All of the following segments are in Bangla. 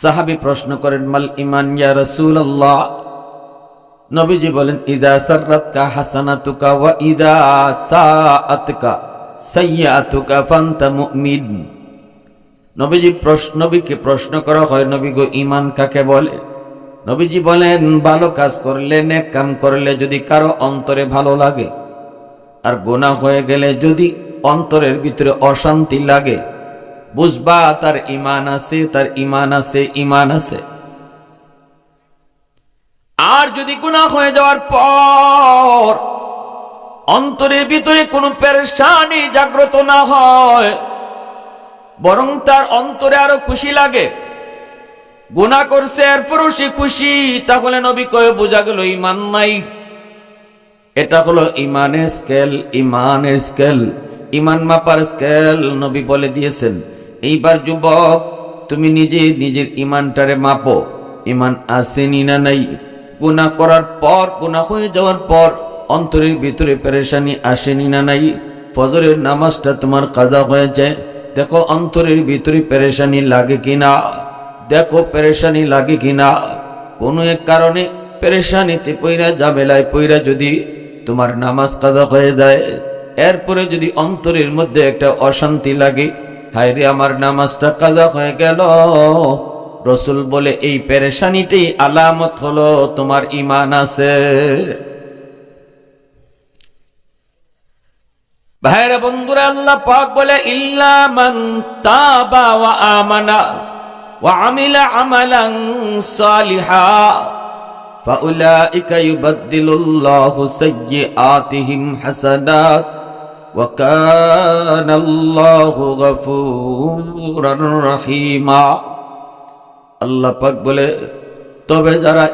সাহাবী প্রশ্ন করেন, মাল ঈমান ইয়া রাসূলুল্লাহ? নবীজি বলেন, ইযা সাররাতকা হাসানাতুকা ওয়া ইযা সাআতকা সাইয়্যাতুকা ফান্তা মুমিন। নবীকে প্রশ্ন করা হয়, নবী গো, ঈমান কাকে বলে? নবীজি বলেন, ভালো কাজ করলে, নেক কাম করলে যদি কারো অন্তরে ভালো লাগে, আর গুনাহ হয়ে গেলে যদি অন্তরের ভিতরে অশান্তি লাগে, বুঝবা তার ঈমান আছে, তার ঈমান আছে, ঈমান আছে। আর যদি গুনাহ হয়ে যাওয়ার পর অন্তরের ভিতরে কোনো পেরেশানি জাগ্রত না হয়, বরং তার অন্তরে আরো খুশি লাগে, গুনাহ করছে এরপরও সে খুশি, তাহলে নবী কয়ে বোঝা গেল ঈমান নাই। এটা হলো ঈমানের স্কেল, ঈমানের স্কেল, ঈমান মাপার স্কেল নবী বলে দিয়েছেন। এইবার যুবক, তুমি নিজে নিজের ঈমানটারে মাপো, ঈমান আসেনি না নাই? গুনাহ করার পর, গুনাহ হয়ে যাওয়ার পর অন্তরের ভিতরে পেরেশানি আসেনি না নাই? ফজরের নামাজটা তোমার কাজা হয়েছে, দেখো অন্তরের ভিতরে পেরেশানি লাগে কিনা, দেখো পেরেশানি লাগে কিনা। কোনো এক কারণে পেরেশানিতে পইরা, ঝামেলায় পইরা যদি তোমার নামাজ কাজা হয়ে যায়, এরপরে যদি অন্তরের মধ্যে একটা অশান্তি লাগে, হায় রে আমার নামাজটা কাজা হয়ে গেল, রসুল বলে এই পেরেশানিটাই আলামত হলো তোমার ঈমান আছে। ভাইরা বন্ধুরা, আল্লাহ পাক বলে, ইল্লা মান তাবা ওয়া আমানা ওয়া আমিলা আমালান সালিহা ফাউলাইকা ইউবাদদিলুল্লাহু সাইয়্যাতিহিম হাসানাত ওয়া কানাল্লাহু গফুরার রহিমা। আল্লাহ পাক বলে, তবে যারা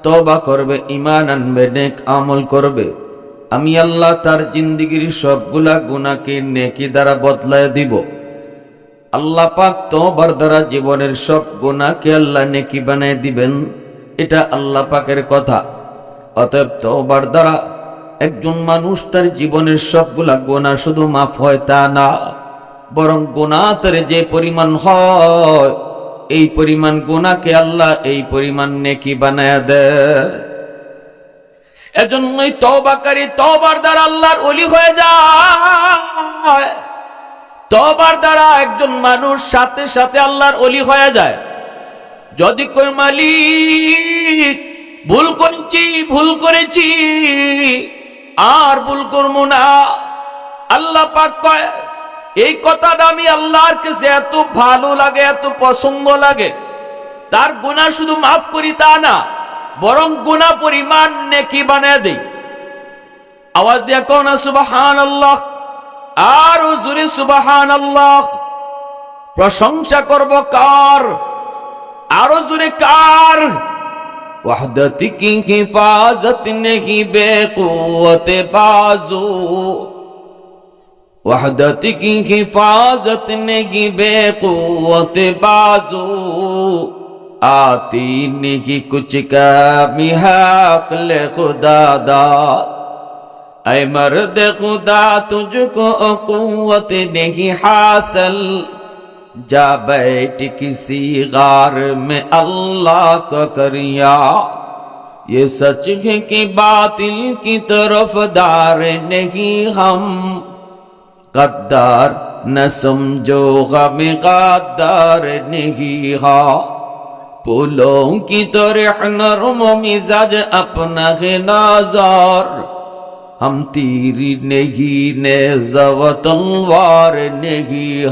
তওবা করবে, ঈমান আনবে, নেক আমল করবে, আমি আল্লাহ তার জিন্দেগির সবগুলা গুনাহকে নেকি দ্বারা বদলায় দিব। আল্লাহ পাক তওবার দ্বারা জীবনের সব গুনাহকে আল্লাহ নেকি বানায় দিবেন, এটা আল্লাহ পাকের কথা। অতএব তওবার দ্বারা একজন মানুষ তার জীবনের সবগুলা গুনাহ শুধু মাফ হয় তা না, বরং গুনাহ তার যে পরিমাণ হয়, এই পরিমাণ গুনাহকে আল্লাহ এই পরিমাণ নেকি বানায় দেয়। এজন্যই তওবাকারী তওবার দ্বারা আল্লাহর ওলি হয়ে যায়। তওবার দ্বারা একজন মানুষ সাথে সাথে আল্লাহর ওলি হয়ে যায়। যদি কই, মালিক ভুল করেছি আর ভুল করব না, আল্লাহ পাক কয়, এই কথাটা আমি আল্লাহর কাছে এত ভালো লাগে, এত পছন্দ লাগে, তার গুনাহ শুধু মাফ করি তা না, বরং গুনাহ পরিমাণ নেকি বানায় দেই। আওয়াজ দিয়ে কও না সুবহানাল্লাহ, আরো জোরে সুবহানাল্লাহ। প্রশংসা করব কার? আরো জোরে কার? ওয়াহদাতি কি হিফাজত নেহি বেকুওতে বাজু, ওয়াহদাতি কি হিফাজত নেহি বেকুওতে বাজু, आती नहीं कुछ कमी हक़-ए खुदा दात, ऐ मर्द खुदा तुझको क़ुव्वत नहीं हासिल, जा बैठ किसी गार में अल्लाह का करिया, ये सच है कि बातिल की तरफदार नहीं हम, गद्दार न समझो गम गद्दार नहीं हा, फूलों की तरह नरम मिजाज अपना है नाज़ार, हम तीरी नहीं नेज़ा व तलवार नहीं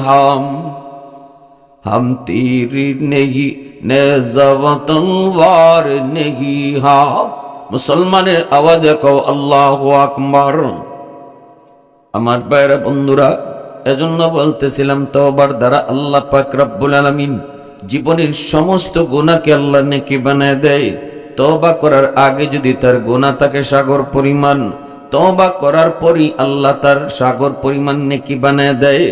हम तीरी नहीं नेज़ा व तलवार नहीं हम। मुसलमाনের আওয়াজে কও আল্লাহু আকবার। আমার ভাইরা বন্ধুরা, এজন্য বলতেছিলাম, তওবার দ্বারা আল্লাহ পাক রব্বুল আলামিন জীবনের সমস্ত গুনাহকে আল্লাহ নেকি বানায় দেয়। তওবা করার আগে যদি তার গুনাহ থাকে সাগর পরিমাণ, তওবা করার পরই আল্লাহ তার সাগর পরিমাণ নেকি বানায় দেয়।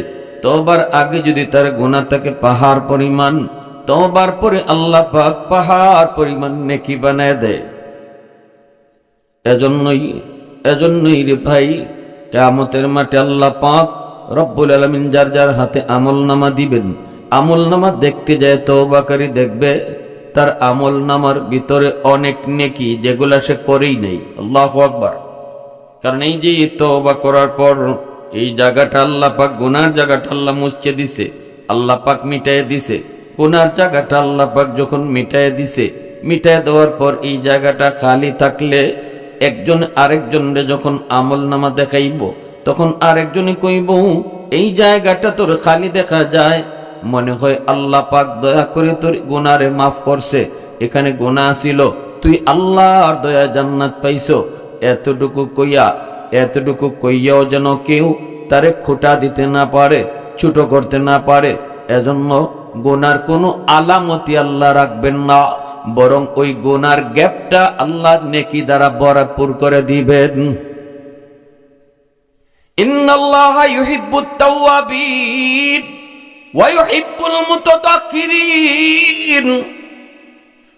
তওবার আগে যদি তার গুনাহ থাকে পাহাড় পরিমাণ, তওবার পরে আল্লাহ পাক পাহাড় পরিমাণ নেকি বানায় দেয়। এজন্যই রে ভাই, কিয়ামতের মাঠে আল্লাহ পাক রব্বুল আলামিন যার যার হাতে আমলনামা দিবেন, আমল নামা দেখতে যায় তওবাকারী দেখবে তার আমল নামার ভিতরে অনেক নেকি যেগুলা সে করেই নেই। আল্লাহু আকবার। কারণ এই যে তওবা করার পর এই জায়গাটা আল্লাহ পাক, গুনার জায়গাটা আল্লাহ মুছে দিছে, আল্লাহ পাক মিটায় দিছে। গুনার জায়গাটা আল্লাহ পাক যখন মিটায় দিছে, মিটায় দেওয়ার পর এই জায়গাটা খালি থাকলে একজন আরেকজনরে যখন আমল নামা দেখাইব তখন আরেকজনে কইব এই জায়গাটা তোর খালি দেখা যায়, মনে হয় আল্লাহ পাক দয়া করে তোর গুনারে মাফ করছে, এখানে গুনাহ ছিল, তুই আল্লাহর দয়া জান্নাত পাইছো। এতটুকু কইয়াও যেন কেউ তারে খোটা দিতে না পারে, ছোট করতে না পারে। এজন্য গুনার কোনো আলামতি আল্লাহ রাখবেন না, বরং ওই গুনার গ্যাপটা আল্লাহ নেকি দ্বারা ভরপুর করে দিবেন। ইন্নাল্লাহা ইউহিব্বুত তাওয়াবিন ওয়া ইউহিব্বুল মুতাতাহহিরিন।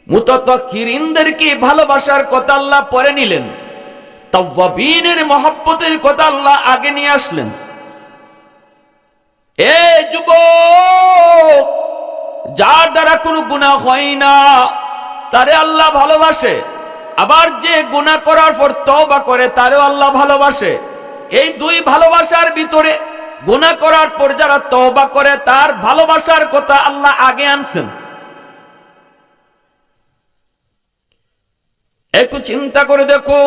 মুতাতাহহিরিনদেরকে ভালোবাসার কথা আল্লাহ পরে নিলেন, তাওয়াবিনের মহব্বতের কথা আল্লাহ আগে নিয়ে আসলেন। এ যুবক, যার দ্বারা কোনো গুনাহ হয় না তারে আল্লাহ ভালোবাসে, আবার যে গুনাহ করার পর তওবা করে তারেও আল্লাহ ভালোবাসে। এই দুই ভালোবাসার ভিতরে গুনাহ করার পর যারা তওবা করে তার ভালোবাসার কথা আল্লাহ আগে আনছেন। একটু চিন্তা করে দেখো,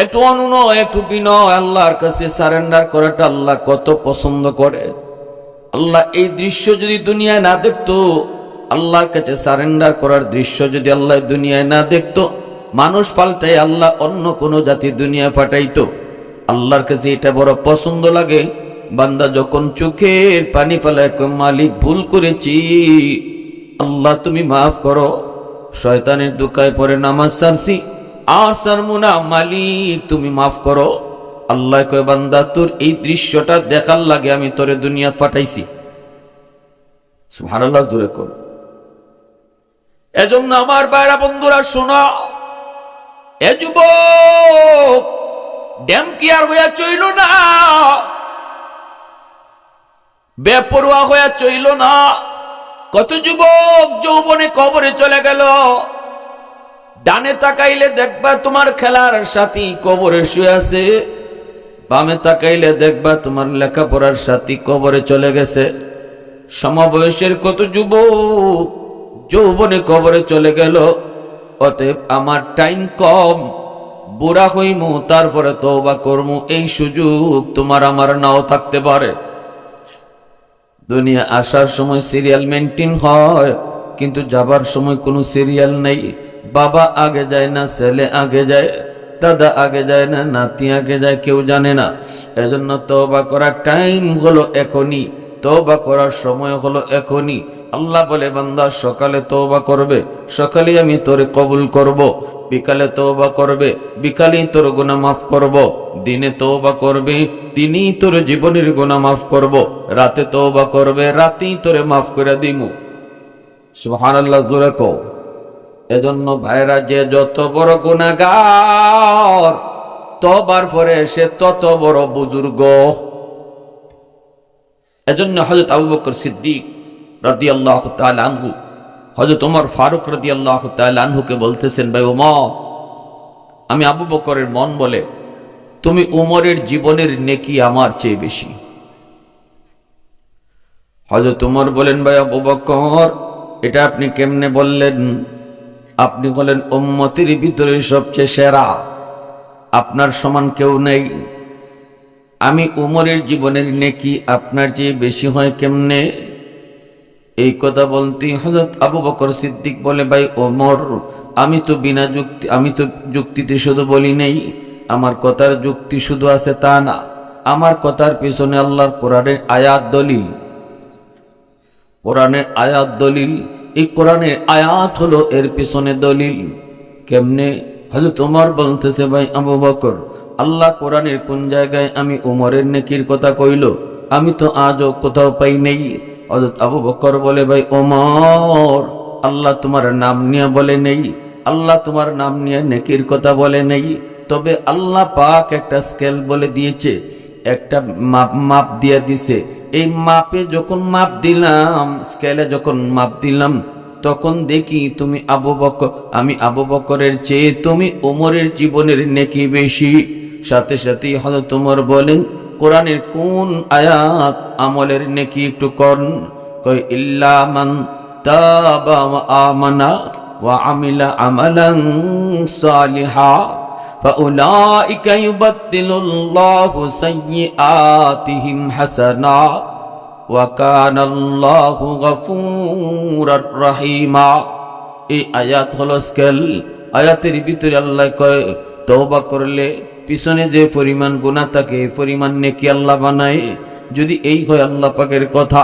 একটু অনুনয়, একটু বিনয়, আল্লাহর কাছে সারেন্ডার করাটা আল্লাহ কত পছন্দ করে। আল্লাহ এই দৃশ্য যদি দুনিয়ায় না দেখতো, আল্লাহর কাছে সারেন্ডার করার দৃশ্য যদি আল্লাহ দুনিয়ায় না দেখতো, মানুষ পাল্টাই আল্লাহ অন্য কোনো জাতি দুনিয়ায় পাঠাইতো। আল্লাহর কাছে এটা বড় পছন্দ লাগে, বান্দা যখন চোখের পানি ফেলায় মালিক ভুল করেছি, আল্লাহ তুমি মাফ করো, শয়তানের দুকায় পরে নামাজ ছাড়ছি আর ছাড়বো না, মালিক তুমি মাফ করো। আল্লাহ কয় বান্দা তোর এই দৃশ্যটা দেখার লাগে আমি তোরে দুনিয়া পাঠাইছি। সুবহানাল্লাহ, জোরে কর। এজন্য আমার ভাইরা বন্ধুরা শোনো, এ যুবক, ড্যাম কি আর হইয়া চইল না, বেপরোয়া হইয়া চইল না। কত যুবক যৌবনে কবরে চলে গেল। ডানে তাকাইলে দেখবা তোমার খেলার সাথী কবরে শুয়ে আছে, বামে তাকাইলে দেখবা তোমার লেখাপড়ার সাথী কবরে চলে গেছে। সমবয়সের কত যুবক যৌবনে কবরে চলে গেল। অতএব আমার টাইম কম, বুড়া হইমু তারপরে তওবা করমু, এই সুযোগ তোমার আমার নাও থাকতে পারে। দুনিয়া আসার সময় সিরিয়াল মেনটেন হয়, কিন্তু যাবার সময় কোনো সিরিয়াল নেই। বাবা আগে যায় না, ছেলে আগে যায়, দাদা আগে যায় না, নাতি আগে যায়, কেউ জানে না। এজন্য তওবা করার টাইম হলো এখনই, তওবা করার সময় হলো এখনই। আল্লাহ বলে বান্দা সকালে তওবা করবে, সকালে আমি তোরে কবুল করব, বিকালে তওবা করবে, বিকালেই তোর গুনাহ মাফ করব, দিনে তওবা করবে, দিনই তোর জীবনের গুনাহ মাফ করব, রাতে তওবা করবে, রাতেই তোরে মাফ করে দিমু। সুবহানাল্লাহ, জোরে কও। এজন্য ভাইরা, যে যত বড় গুনাহগার তওবার পরে সে তত বড় বুজুর্গ। এজন্য হযরত আবু বকর সিদ্দিক রাদিয়াল্লাহু তাআলা আনহু হযরত ওমর ফারুক রাদিয়াল্লাহু তাআলা আনহুকে বলতেছেন, ভাই ওমর, আমি আবু বকরের মন বলে তুমি ওমরের জীবনের নেকি আমার চেয়ে বেশি। হযরত ওমর বলেন, ভাই আবু বকর, এটা আপনি কেমনে বললেন? আপনি হলেন উম্মতের ভিতরে সবচেয়ে সেরা, আপনার সমান কেউ নেই। আমি উমরের জীবনের নেকি আপনার চেয়ে বেশি হয় কেমনে? এই কথা বলতে হযরত আবু বকর সিদ্দিক বলে, ভাই ওমর, আমি তো যুক্তিতে শুধু বলি নেই, আমার কথার যুক্তি শুধু আছে তা না, আমার কথার পিছনে আল্লাহর কোরআনের আয়াত দলিল, কোরআনের আয়াত দলিল। এই কোরআনের আয়াত হলো এর পিছনে দলিল। কেমনে? হযরত ওমর বলতেছে, ভাই আবু বকর, আল্লাহ কোরআনের কোন জায়গায় আমি উমরের নেকির কথা কইল? আমি তো আজও কোথাও পাই নেই। হযরত আবু বকর বলে, ভাই ওমর, আল্লাহ তোমার নাম নিয়ে বলে নেই, আল্লাহ তোমার নাম নিয়ে নেকির কথা বলে নেই, তবে আল্লাহ পাক একটা স্কেল বলে দিয়েছে, একটা মাপ দিয়ে দিছে। এই মাপে যখন মাপ দিলাম, স্কেলে যখন মাপ দিলাম, তখন দেখি তুমি আমি আবু বকরের চেয়ে তুমি ওমরের জীবনের নেকি বেশি। সাথে সাথে হযরত ওমর বলেন, কোরআনের কোন আয়াত আমলের নেকি একটু করন? কয় ইল্লা মান তাবা ওয়া আমানা ওয়া আমিলা আমালান সালিহা ফাউলাইকা ইউবাদদিলুল্লাহু সাইয়্যাতিহিম হাসানাত ওয়া কানাল্লাহু গফুরার রহিমা। এই আয়াত হলো স্কেল। আয়াতের ভিতরে আল্লাহ কয় তওবা করলে পিছনে যে পরিমাণ গুনাহ থাকে পরিমাণ নেকি আল্লাহ বানায়। যদি এই হয় আল্লাহ পাকের কথা,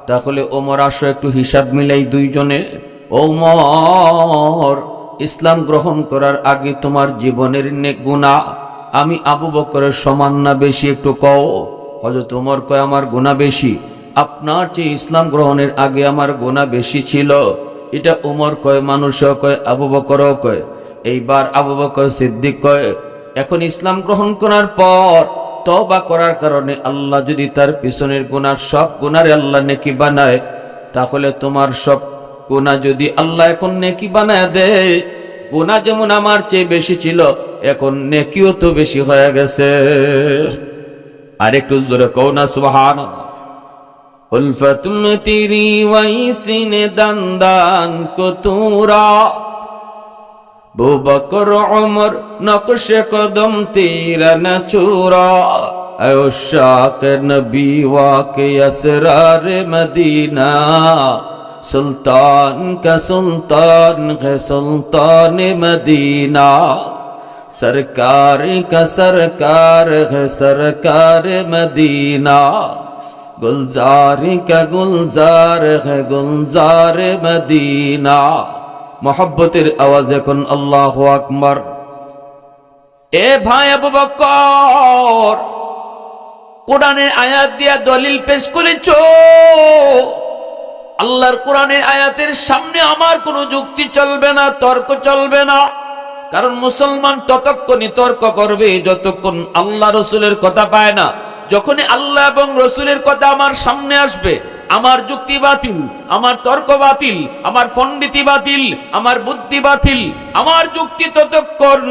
তাহলে ওমর আসো একটু হিসাব মিলাই দুইজনে। ওমর, ইসলাম গ্রহণ করার আগে তোমার জীবনের গুনাহ আমি আবু বকরের সমান না বেশি? একটু কও। হযরত ওমর কয় আমার গুনাহ বেশি। আপনার চেয়ে ইসলাম গ্রহণের আগে আমার গুনাহ বেশি ছিল। এটা ওমর কয়, মানুষও কয়, আবু বকরও কয়। এইবার আবু বকর সিদ্দিক কয়, এখন ইসলাম গ্রহণ করার পর তওবা করার কারণে আল্লাহ যদি তার পিছনের গুনাহ সব গুনারে আল্লাহ নেকি বানায়, তাহলে তোমার সব গুনাহ যদি আল্লাহ এখন নেকি বানায় দেয়, গুনাহ যেমন আমার চেয়ে বেশি ছিল, এখন নেকিও তো বেশি হয়ে গেছে। আর একটু জোরে কও না সুবহানাল্লাহ। উলফত মে তেরি ওয়াইসি নে দান কো তুরা, अबू बकर उमर नक्श कदम तेरा न चूरा, शाक नबी वाके असरार मदीना, सुल्तान का सुल्तान है सुल्तान मदीना, सरकार का सरकार है सरकार मदीना, गुलजार का गुलजार है गुलजार मदीना। मोहब्बतेर आवाज এখন আল্লাহু আকবার। এ ভাই আবু বকর, কোরআনের আয়াত দিয়া দলিল পেশ করেছো। আল্লাহর কোরআনের আয়াতের সামনে আমার কোনো যুক্তি চলবে না, তর্ক চলবে না। কারণ মুসলমান ততক্ষণই তর্ক করবে যতক্ষণ আল্লাহ রসুলের কথা পায় না। যখনই আল্লাহ এবং রসুলের কথা আমার সামনে আসবে, আমার যুক্তি বাতিল, আমার তর্ক বাতিল, আমার পণ্ডিতি বাতিল, আমার বুদ্ধি বাতিল। আমার যুক্তি ততক্ষণ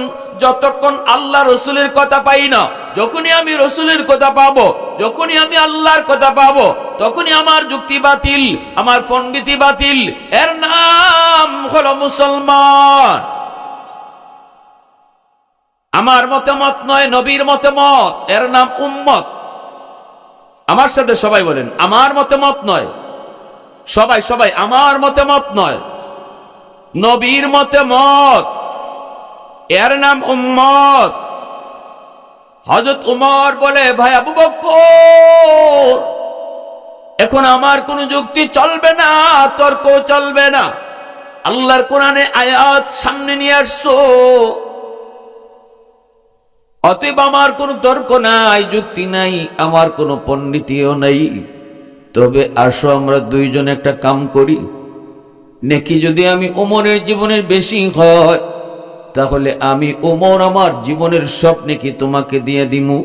যতক্ষণ আল্লাহ রসুলের কথা পাই না। যখনই আমি রসুলের কথা পাবো, যখনই আমি আল্লাহর কথা পাবো, তখনই আমার যুক্তি বাতিল, আমার পণ্ডিতি বাতিল। এর নাম হলো মুসলমান। আমার মতামত নয়, নবীর মতামত, এর নাম উম্মত। আমার সাথে সবাই বলেন, আমার মতামত নয়। সবাই সবাই, আমার মতামত নয়, নবীর মতামত, এর নাম উম্মত। হযরত উমর বলে, ভাই আবু বকর, এখন আমার কোনো যুক্তি চলবে না, তর্ক চলবে না। আল্লাহর কোরআনে আয়াত সামনে নিয়ে আসছো, অতএব আমার কোনো তর্ক নাই, যুক্তি নাই, আমার কোনো পণ্ডিতিও নাই। তবে আসো আমরা দুইজন একটা কাম করি। নেকি যদি আমি ওমরের জীবনের বেশি হয়, তাহলে আমি ওমর আমার জীবনের সব নেকি তোমাকে দিয়ে দিমু,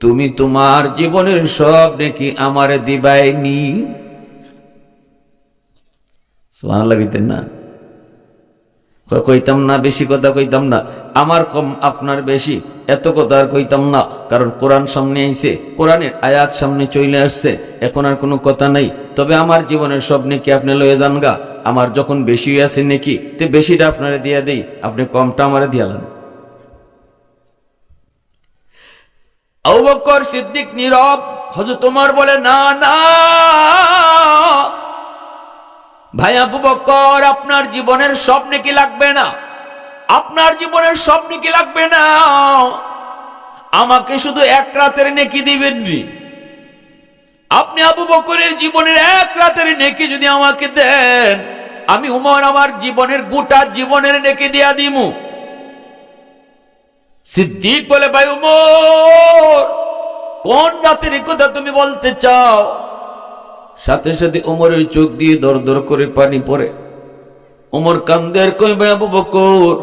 তুমি তোমার জীবনের সব নেকি আমারে দিবাইনি। সুবহানাল্লাহ কইতেন না? কইতাম না, বেশি কথা কইতাম না। আমার কম আপনার বেশি, এত কথা আর কইতাম না। কারণ কোরআন সামনে আইছে, কোরআনের আয়াত সামনে চলে আসছে, এখন আর কোনো কথা নাই। তবে আমার জীবনের সব নেকি আপনি লয়ে যান গা। আমার যখন বেশি আছে নেকি, তে বেশিটা আপনারে দিয়ে দেই, আপনি কমটা আমারে দিয়ালেন। আবু বকর সিদ্দিক নীরব। হযরত ওমর বলে, না না ভাই আবু বকর, আপনার জীবনের সব নেকি লাগবে না, আপনার জীবনের সব নেকি লাগবে না, আমাকে শুধু এক রাতের নেকি দিবেন নি। আপনি আবু বকরের জীবনের এক রাতের নেকি যদি আমাকে দেন, আমি উমর আমার জীবনের গোটা জীবনের নেকি দিয়া দিমু। সিদ্দিক বলে, ভাই উমর, কোন রাতের কথা তুমি বলতে চাও? সাথে সাথে উমরের চোখ দিয়ে দর দর করে পানি পড়ে। উমর কান্দে আর কই, ভাই আবু বকর,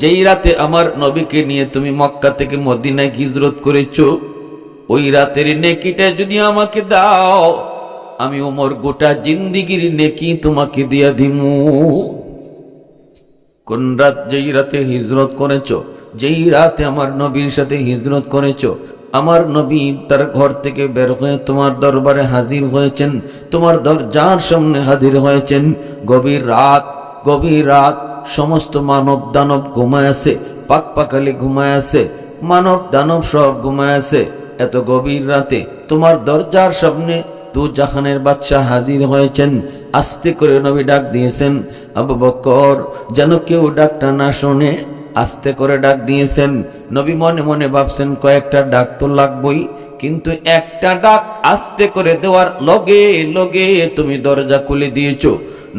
যেই রাতে আমার নবীকে নিয়ে তুমি মক্কা থেকে মদিনায় হিজরত করেছো, ওই রাতের নেকিটা যদি আমাকে দাও, আমি ওমর গোটা জিন্দিগির নেকি তোমাকে দিয়া দিমু। কোন রাত? যেই রাতে হিজরত করেছো, যেই রাতে আমার নবীর সাথে হিজরত করেছো। আমার নবী তার ঘর থেকে বের হয়ে তোমার দরবারে হাজির হয়েছেন, তোমার দরজার সামনে হাজির হয়েছেন। গভীর রাত, গভীর রাত, সমস্ত মানব দানব ঘুমায় আছে, পাক পাকালি ঘুমায় আছে, মানব দানব সব ঘুমায় আছে। এত গভীর রাতে তোমার দরজার সামনে দু জাহানের বাদশাহ হাজির হয়েছেন। আস্তে করে নবী ডাক দিয়েছেন, আবু বকর, যেন কেউ ডাকটা না শোনে, আস্তে করে ডাক দিয়েছেন। নবী মনে মনে ভাবছেন কয়েকটা ডাক তো লাগবই, কিন্তু একটা ডাক আস্তে করে দেওয়ার লগে লগে তুমি দরজা খুলে দিয়েছো।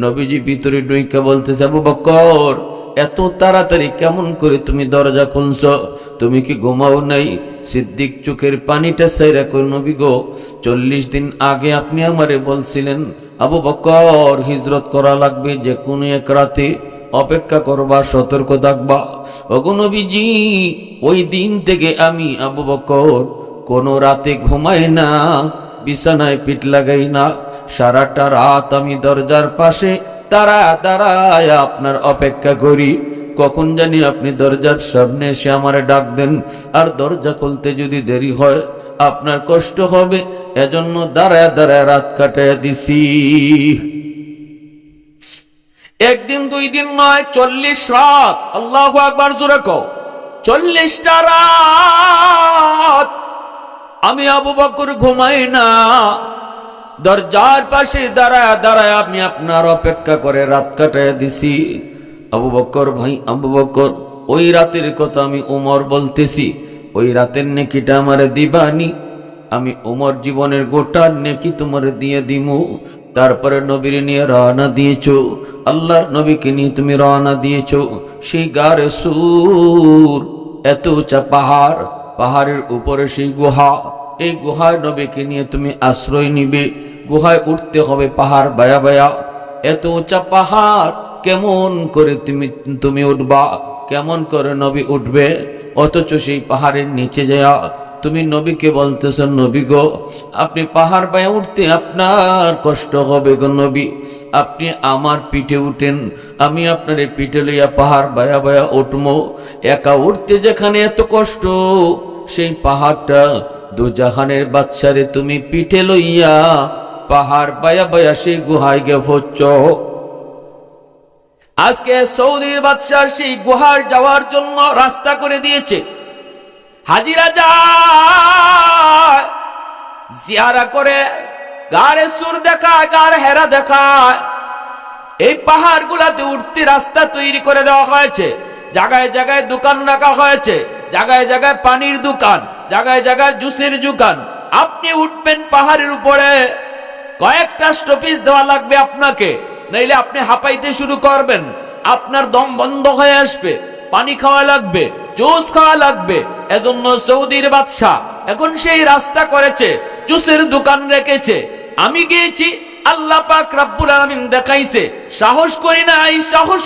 নবীজি ভিতরে ঢুইকা বলতেছে, আবু বকর, এত তাড়াতাড়ি কেমন করে তুমি দরজা খুলছ? তুমি কি ঘুমাও নাই? সিদ্দিক চোখের পানিটা সাইরা কই, নবী গো, 40 দিন আগে আপনি আমারে বলছিলেন আবু বকর হিজরত করা লাগবে, যে কোনো এক রাতে অপেক্ষা করবা, সতর্ক থাকবা। ওগো নবীজি, ওই দিন থেকে আমি আবু বকর কোনো রাতে ঘুমাই না, বিছানায় পিঠ লাগাই না। সারাটা রাত আমি দরজার পাশে দাঁড়ায় আপনার অপেক্ষা করি, কখন জানি আপনি দরজার সামনে এসে আমারে ডাক দেন। আর দরজা খুলতে যদি দেরি হয় আপনার কষ্ট হবে, এজন্য দাঁড়ায় রাত কাটায় দিছি। একদিন দুই দিন নয়, 40 রাত। আল্লাহু আকবার, জোরে কও। 40টা রাত আমি আবু বকর ঘুমাই না, দরজার পাশে দাঁড়ায় আমি আপনার অপেক্ষা করে রাত কাটায় দিছি। আবু বকর ভাই, আবু বকর, ওই রাতের কথা আমি ওমর বলতেছি। ওই রাতের নেকিটা আমারে দিবানি, আমি ওমর জীবনের গোটা নেকি তোমারে দিয়ে দিমু। তারপরে নবীর নিয়ে রওনা দিয়েছো, আল্লাহর নবীকে নিয়ে তুমি রওনা দিয়েছো। সেই গারে সুর, এত উঁচা পাহাড়, পাহাড়ের উপরে সেই গুহা, এই গুহায় নবীকে নিয়ে তুমি আশ্রয় নিবে। গুহায় উঠতে হবে পাহাড় বায়া বায়া। এত উঁচা পাহাড় কেমন করে তুমি উঠবা? কেমন করে নবী উঠবে? অথচ সেই পাহাড়ের নিচে যায় তুমি নবীকে বলতেছ, নবী গো, আপনি পাহাড় বায়া উঠতে আপনার কষ্ট হবে গো নবী, আপনি আমার পিঠে উঠেন, আমি আপনার পিঠে লইয়া পাহাড় বায়া বায়া উঠবো। একা উঠতে যেখানে এত কষ্ট, সেই পাহাড়টা দু জাহানের বাদশারে তুমি পিঠে লইয়া পাহাড় বায়া বায়া সেই গুহায় গে পড়ছ। আজকে সৌদির বাদশাহ সেই গুহার যাওয়ার জন্য রাস্তা করে দিয়েছে। হাজিরা যায়, জিয়ারা করে, গারে সুর দেখায়, গারে হেরা দেখায়। এই পাহাড় গুলাতে উঠতে রাস্তা তৈরি করে দেওয়া হয়েছে, জায়গায় জায়গায় দোকান রাখা হয়েছে, জায়গায় জায়গায় পানির দোকান, জায়গায় জায়গায় জুসের দোকান। আপনি উঠবেন পাহাড়ের উপরে, কয়েকটা স্টপেজ দেওয়া লাগবে আপনাকে, নাইলে আপনি হাঁপাইতে শুরু করবেন, আপনার দম বন্ধ হয়ে আসবে, পানি খাওয়া লাগবে, জুস খাওয়া লাগবে। এজন্য সৌদির বাদশাহ এখন সেই রাস্তা করেছে, জুসের দোকান রেখেছে। আমি গিয়েছি, আল্লাহ পাক রব্বুল আলামিন দেখাইছে, সাহস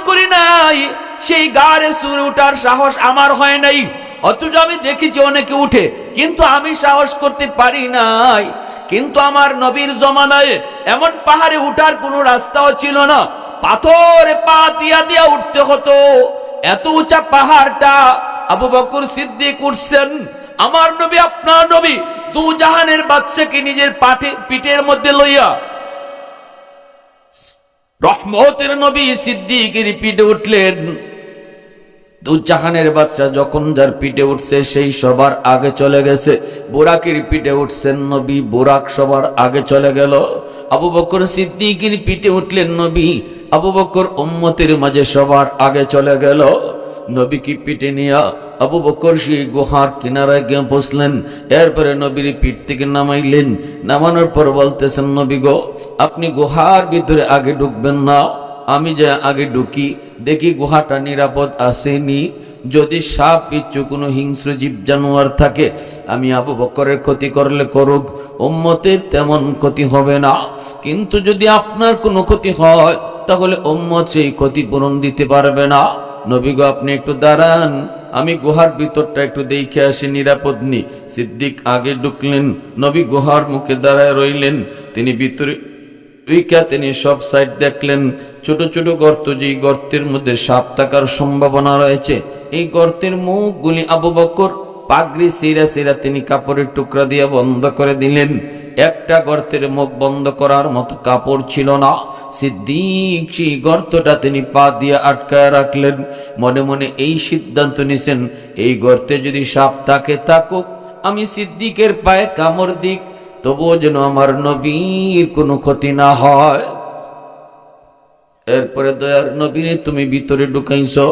করি নাই, সেই গাড়ে সুর উঠার সাহস আমার হয় নাই। অথচ আমি দেখেছি অনেকে উঠে, কিন্তু আমি সাহস করতে পারি নাই। কিন্তু আমার নবীর জমানায় এমন পাহাড়ে উঠার কোনো রাস্তাও ছিল না, পাথরে পা দিয়া উঠতে হতো। এত উঁচা পাহাড়টা আবু বকর সিদ্দিক উঠছেন। আমার নবী, আপনার নবী, দু জাহানের বাদশাকে নিজের পিঠের মধ্যে লইয়া রহমতের নবী সিদ্দিকের পিঠে উঠলেন। দু জাহানের বাদশা যখন যার পিঠে উঠছে সেই সবার আগে চলে গেছে। বুরাকের পিঠে উঠছেন নবী, বুরাক সবার আগে চলে গেল। আবু বকর সিদ্দিকের পিঠে উঠলেন নবী, আবু বকর উম্মতের মাঝে সবার আগে চলে গেল। নবীকে পিঠে নিয়ে আবু বকর সেই গুহার কিনারায় গিয়ে বসলেন। এরপরে নবীর পিঠ থেকে নামাইলেন। নামানোর পর বলতেছেন, নবী গো, আপনি গুহার ভিতরে আগে ঢুকবেন না, আমি যে আগে ঢুকি, দেখি গুহাটা নিরাপদ আসেনি। যদি সাপ বিচ্ছু কোনো হিংস্র জীব জানোয়ার থাকে, আমি আবু বকরের ক্ষতি করলে করুক, উম্মতের তেমন ক্ষতি হবে না। কিন্তু যদি আপনার কোনো ক্ষতি হয়, তাহলে উম্মত সেই ক্ষতিপূরণ দিতে পারবে না। নবী গো, আপনি একটু দাঁড়ান, আমি গুহার ভিতরটা একটু দেখে আসি, নিরাপদ নি। সিদ্দিক আগে ঢুকলেন, নবী গুহার মুখে দাঁড়ায় রইলেন। তিনি ভিতরে তিনি সব সাইড দেখলেন, ছোট ছোট গর্ত, যেই গর্তের মধ্যে সাপ থাকার সম্ভাবনা রয়েছে। এই গর্তের মুখগুলি আবু বকর পাগড়ি সিরা সিরা তিনি কাপড়ের টুকরা দিয়ে বন্ধ করে দিলেন। একটা গর্তের মুখ বন্ধ করার মতো কাপড় ছিল না। সিদ্দিক সেই গর্তটা তিনি পা দিয়ে আটকায় রাখলেন। মনে মনে এই সিদ্ধান্ত নিছেন, এই গর্তে যদি সাপ থাকে থাকুক, আমি সিদ্দিকের পায়ে কামড় দিক, তবুও যেন আমার নবীর কোনো ক্ষতি না হয়। এরপরে দয়ার নবীরে তুমি ভিতরে ঢুকাইছো,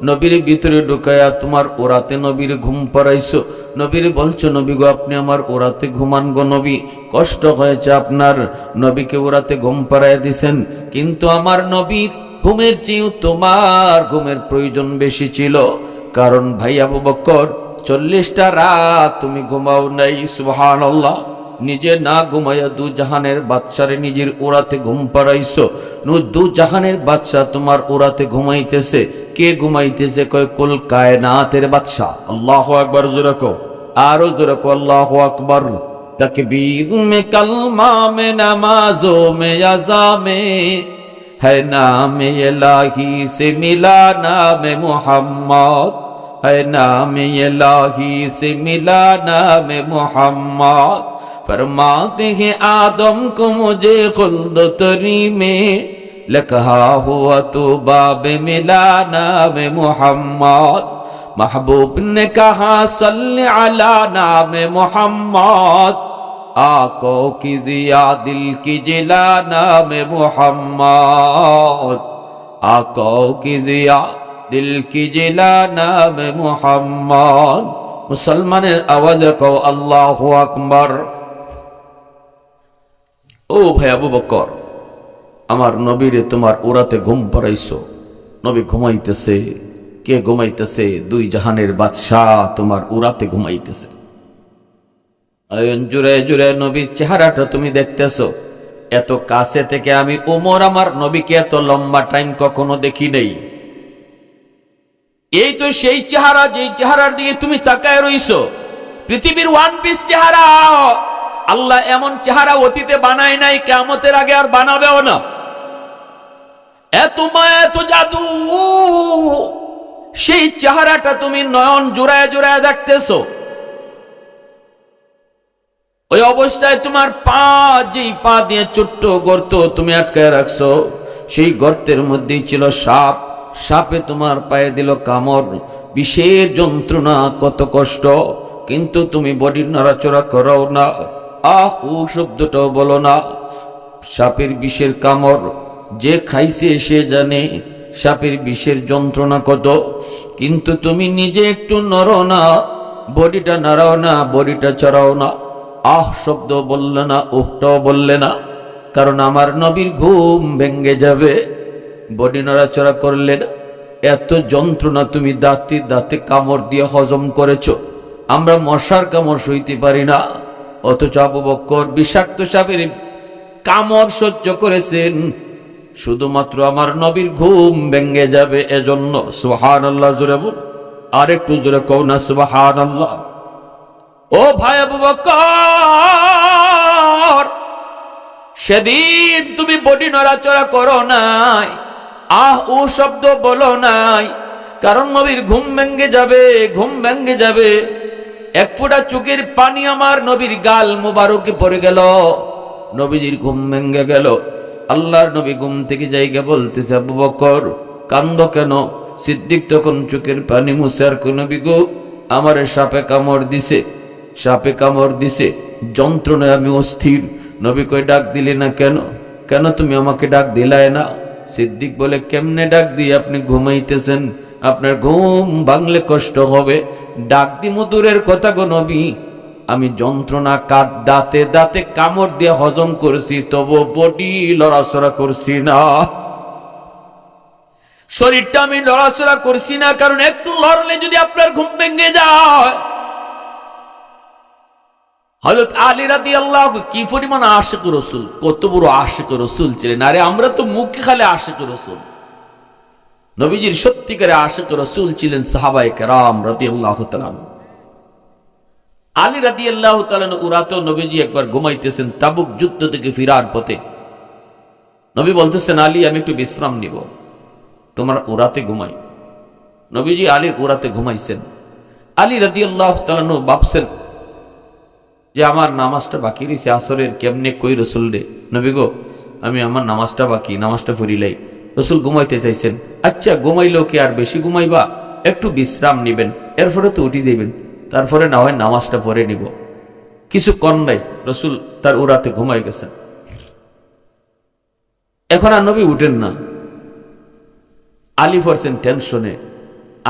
নবীর ভিতরে ঢুকাইয়া তোমার ওরাতে নবীর ঘুম পাড়াইছো। নবীর বলছো, নবী গো, আপনি আমার ওরাতে ঘুমান গো নবী, কষ্ট হয়েছে আপনার। নবীকে ওরাতে ঘুম পাড়াইয়া দিছেন, কিন্তু আমার নবীর ঘুমের চেয়েও তোমার ঘুমের প্রয়োজন বেশি ছিল। কারণ ভাই আবু বকর, 40টা রাত তুমি ঘুমাও নাই। সুবহানাল্লাহ। নিজে না ঘুমাইয়া দু জাহানের বাদশারে নিজের ওরাতে ঘুম পাড়াইছো। দু জাহানের বাদশা তোমার ওরাতে ঘুমাইতেছে। কে ঘুমাইতেছে? কয় কুল কায়নাতের বাদশা। আল্লাহু আকবার। জোরে কও, আরো জোরে কও, আল্লাহু আকবার। तकबीर में कलमा में नमाजों में अज़ा में है नाम इलाही से मिला नाम मोहम्मद, है नाम इलाही से मिला नाम मोहम्मद। फरमाते हैं आदम को मुझे खुल्द तरी में लिखा हुआ तो बाब मिला नाम मोहम्मद। महबूब ने कहा सल्ले अला नाम मोहम्मद, आको की जिया दिल की जिला नाम मोहम्मद, आको की जिया दिल की जिला नाम मोहम्मद। मुसलमाনের আওয়াজ কও আল্লাহু আকবার। ও ভাই আবু বকর, আমার নবীরে তোমার ওরাতে ঘুম পাড়াইছো। নবী ঘুমাইতেছে। কে ঘুমাইতেছে? দুই জাহানের বাদশাহ তোমার উরাতে ঘুমাইতেছে। জুড়ে জুড়ে নবীর চেহারাটা তুমি দেখতেছো। এত কাছে থেকে আমি ওমর আমার নবীকে এত লম্বা টাইম কখনো দেখি নাই। এই তো সেই চেহারা, যেই চেহারার দিকে তুমি তাকায় রইছো। পৃথিবীর ওয়ান পিস চেহারা। আল্লাহ এমন চেহারা অতীতে বানায় নাই, কিয়ামতের আগে আর বানাবেও না। এত মায়া, এত জাদু, সেই চেহারাটা তুমি নয়ন জোড়ায় জোড়ায় দেখতেছো। ওই অবস্থায় তোমার পা, যেই পা দিয়ে ছোট্ট গর্ত তুমি আটকায় রাখছো, সেই গর্তের মধ্যেই ছিল সাপ। সাপে তোমার পায়ে দিল কামড়। বিষের যন্ত্রণা, কত কষ্ট, কিন্তু তুমি বডি নড়াচড়া করো না, আহ ও শব্দটাও বলো না। সাপের বিষের কামড় যে খাইছে সে জানে সাপের বিষের যন্ত্রণা কত। কিন্তু তুমি নিজে একটু নড়ো না, বডিটা নাড়াও না, বডিটা চড়াও না, আহ শব্দ বললে না, উহটাও বললে না। কারণ আমার নবীর ঘুম ভেঙ্গে যাবে। বডি নড়াচড়া করলে না। এত যন্ত্রণা তুমি দাঁতে দাঁতে কামড় দিয়ে হজম করেছো। আমরা মশার কামড় সইতে পারি না, অথচ আবু বকর বিষাক্ত সাপের কামড় সহ্য করেছেন। শুধুমাত্র আমার নবীর ঘুম ভেঙ্গে যাবে এজন্য। সুবহানাল্লাহ। জোরে বল, আর একটু জোরে কও না সুবহানাল্লাহ। ও ভাই আবু বকর, সেদিন তুমি বডি নড়াচড়া করো নাই, আহ ও শব্দ বলো নাই, কারণ নবীর ঘুম ভেঙ্গে যাবে, ঘুম ভেঙ্গে যাবে। এক ফোঁটা চোখের পানি আমার নবীর গাল মুবারকে পড়ে গেল, নবীজির ঘুম ভেঙ্গে গেল। আল্লাহর নবী ঘুম থেকে জায়গা বলতেছে, আবু বকর কান্দো কেন? সিদ্দিক তখন চোখের পানি মুছে, আর কই নবী গো, আমারে সাপে কামড় দিছে, সাপে কামড় দিছে, যন্ত্রণায় আমি অস্থির। নবী কই ডাক দিলে না কেন? কেন তুমি আমাকে ডাক দিলায় না? সিদ্দিক বলে, কেমনে ডাক দিয়ে? আপনি ঘুমাইতেছেন, আপনার ঘুম ভাঙলে কষ্ট হবে। ডাক দি মধুরের কথা গো নবী, আমি যন্ত্রণা কাট দাঁতে দাঁতে কামড় দিয়ে হজম করছি, তবু বডি লড়াচড়া করছি না। শরীরটা আমি নড়াচড়া করছি না, কারণ একটু লড়লে যদি আপনার ঘুম ভেঙে যায়। হযরত আলী রাদিয়াল্লাহু কি পরিমাণ আশিক রাসূল, কত বড় আশিক রাসূল ছিলেন। আরে আমরা তো মুখে খালি আশিক রাসূল, নবীজির সত্যিকারে আশিক রাসূল ছিলেন সাহাবায়ে কেরাম রাদিয়াল্লাহু তাআলা। আলী রাদিয়াল্লাহু তাআলা উরাতো নবীজি একবার ঘুমাইতেছেন তাবুক যুদ্ধ থেকে ফিরার পথে। নবী বলতেছেন, আলী আমি একটু বিশ্রাম নিব, তোমার উরাতে ঘুমাই। নবীজি আলীর উরাতে ঘুমাইছেন। আলী রাদিয়াল্লাহু তাআলা ভাবছেন যে আমার নামাজটা বাকি রয়েছে আসরের, কেমনে কই রসুল রে, নবী গো আমি আমার নামাজটা বাকি, নামাজটা ফরিলাই। রসুল ঘুমাইতে চাইছেন। আচ্ছা ঘুমাইলেও কি আর বেশি ঘুমাইবা, একটু বিশ্রাম নিবেন, এরপরে তো উঠি যাইবেন, তারপরে না হয় নামাজটা পড়ে নিব। কিছু কর নাই, রসুল তার উরাতে ঘুমাই গেছেন। এখন আর নবী উঠেন না। আলী পড়ছেন টেনশনে,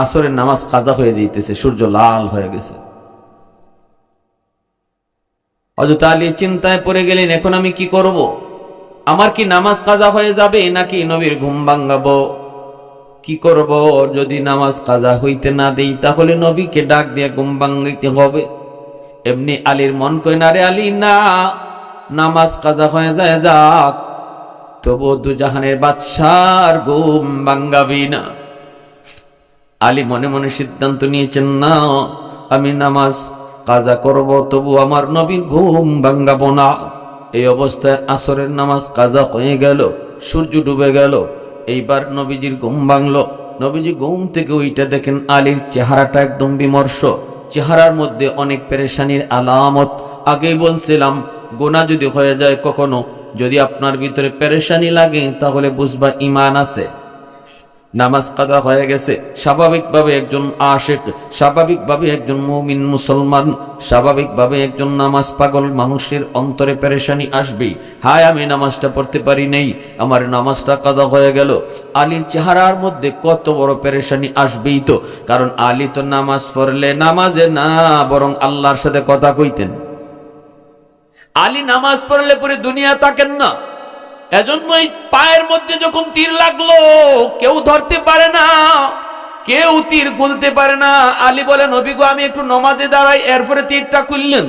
আসরের নামাজ কাজা হয়ে যাইতেছে, সূর্য লাল হয়ে গেছে। হযরত আলী চিন্তায় পড়ে গেলেন, এখন আমি কি করব? আমার কি নামাজ কাজা হয়ে যাবে নাকি নবীর ঘুম ভাঙাবো? কি করব? যদি নামাজ কাজা হইতে না দেই তাহলে নবীকে ডাক দিয়ে ঘুম ভাঙাইতে হবে। এমনি আলীর মন কই না রে আলী, না, নামাজ কাজা হয়ে যায় যাক, তবু দুজাহানের বাদশার ঘুম ভাঙাবি না। আলী মনে মনে সিদ্ধান্ত নিয়েছেন, না আমি নামাজ কাজা করব, তবু আমার নবীর ঘুম ভাঙাবো না। এই অবস্থায় আসরের নামাজ কাজা হয়ে গেল, সূর্য ডুবে গেল। এইবার নবীজির ঘুম ভাঙলো। নবীজি ঘুম থেকে ওইটা দেখেন আলীর চেহারাটা একদম বিমর্ষ, চেহারার মধ্যে অনেক পেরেশানির আলামত। আগেই বলছিলাম গুনাহ যদি হয়ে যায় কখনো, যদি আপনার ভিতরে পেরেশানি লাগে তাহলে বুঝবা ঈমান আছে। নামাজ কাজা হয়ে গেছে, স্বাভাবিকভাবে একজন আশিক, স্বাভাবিকভাবে একজন মুমিন মুসলমান, স্বাভাবিকভাবে একজন নামাজ পাগল মানুষের অন্তরে পেরেশানি আসবেই। হায় আমি নামাজটা পড়তে পারি নাই, আমার নামাজটা কাজা হয়ে গেল। আলীর চেহারার মধ্যে কত বড় পেরেশানি আসবেই তো, কারণ আলী তো নামাজ পড়লে নামাজে না বরং আল্লাহর সাথে কথা কইতেন। আলী নামাজ পড়লে পরে দুনিয়া তাকেন না। এজন্যই পায়ের মধ্যে যখন তীর লাগলো কেউ ধরতে পারে না, কেউ তীর খুলতে পারে না। আলী বলে, নবী গো আমি একটু নামাজে দাঁড়াই, এরপরে তীরটা খুললেন।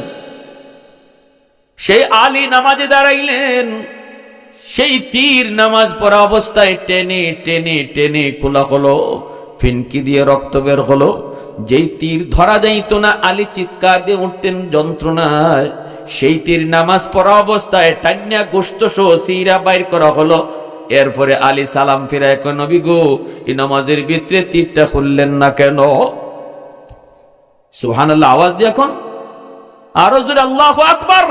সেই আলী নামাজে দাঁড়াইলেন, সেই তীর নামাজ পড়া অবস্থায় টেনে টেনে টেনে খোলা হলো, ফিনকি দিয়ে রক্ত বের হলো। যেই তীর ধরা যাইত না আলী চিৎকার দিয়ে উঠতেন যন্ত্রণায়, সেই তীর নামাজ পড়া অবস্থায় টান্না গোশত সহ সিরা বাইর করা হলো। এরপরে আলী সালাম ফিরায় কয়, নবী গো এই নামাজের ভিতরে তীরটা খুললেন না কেন? সুবহানাল্লাহ আওয়াজ দিয়ে এখন আরো জোরে আল্লাহু আকবার।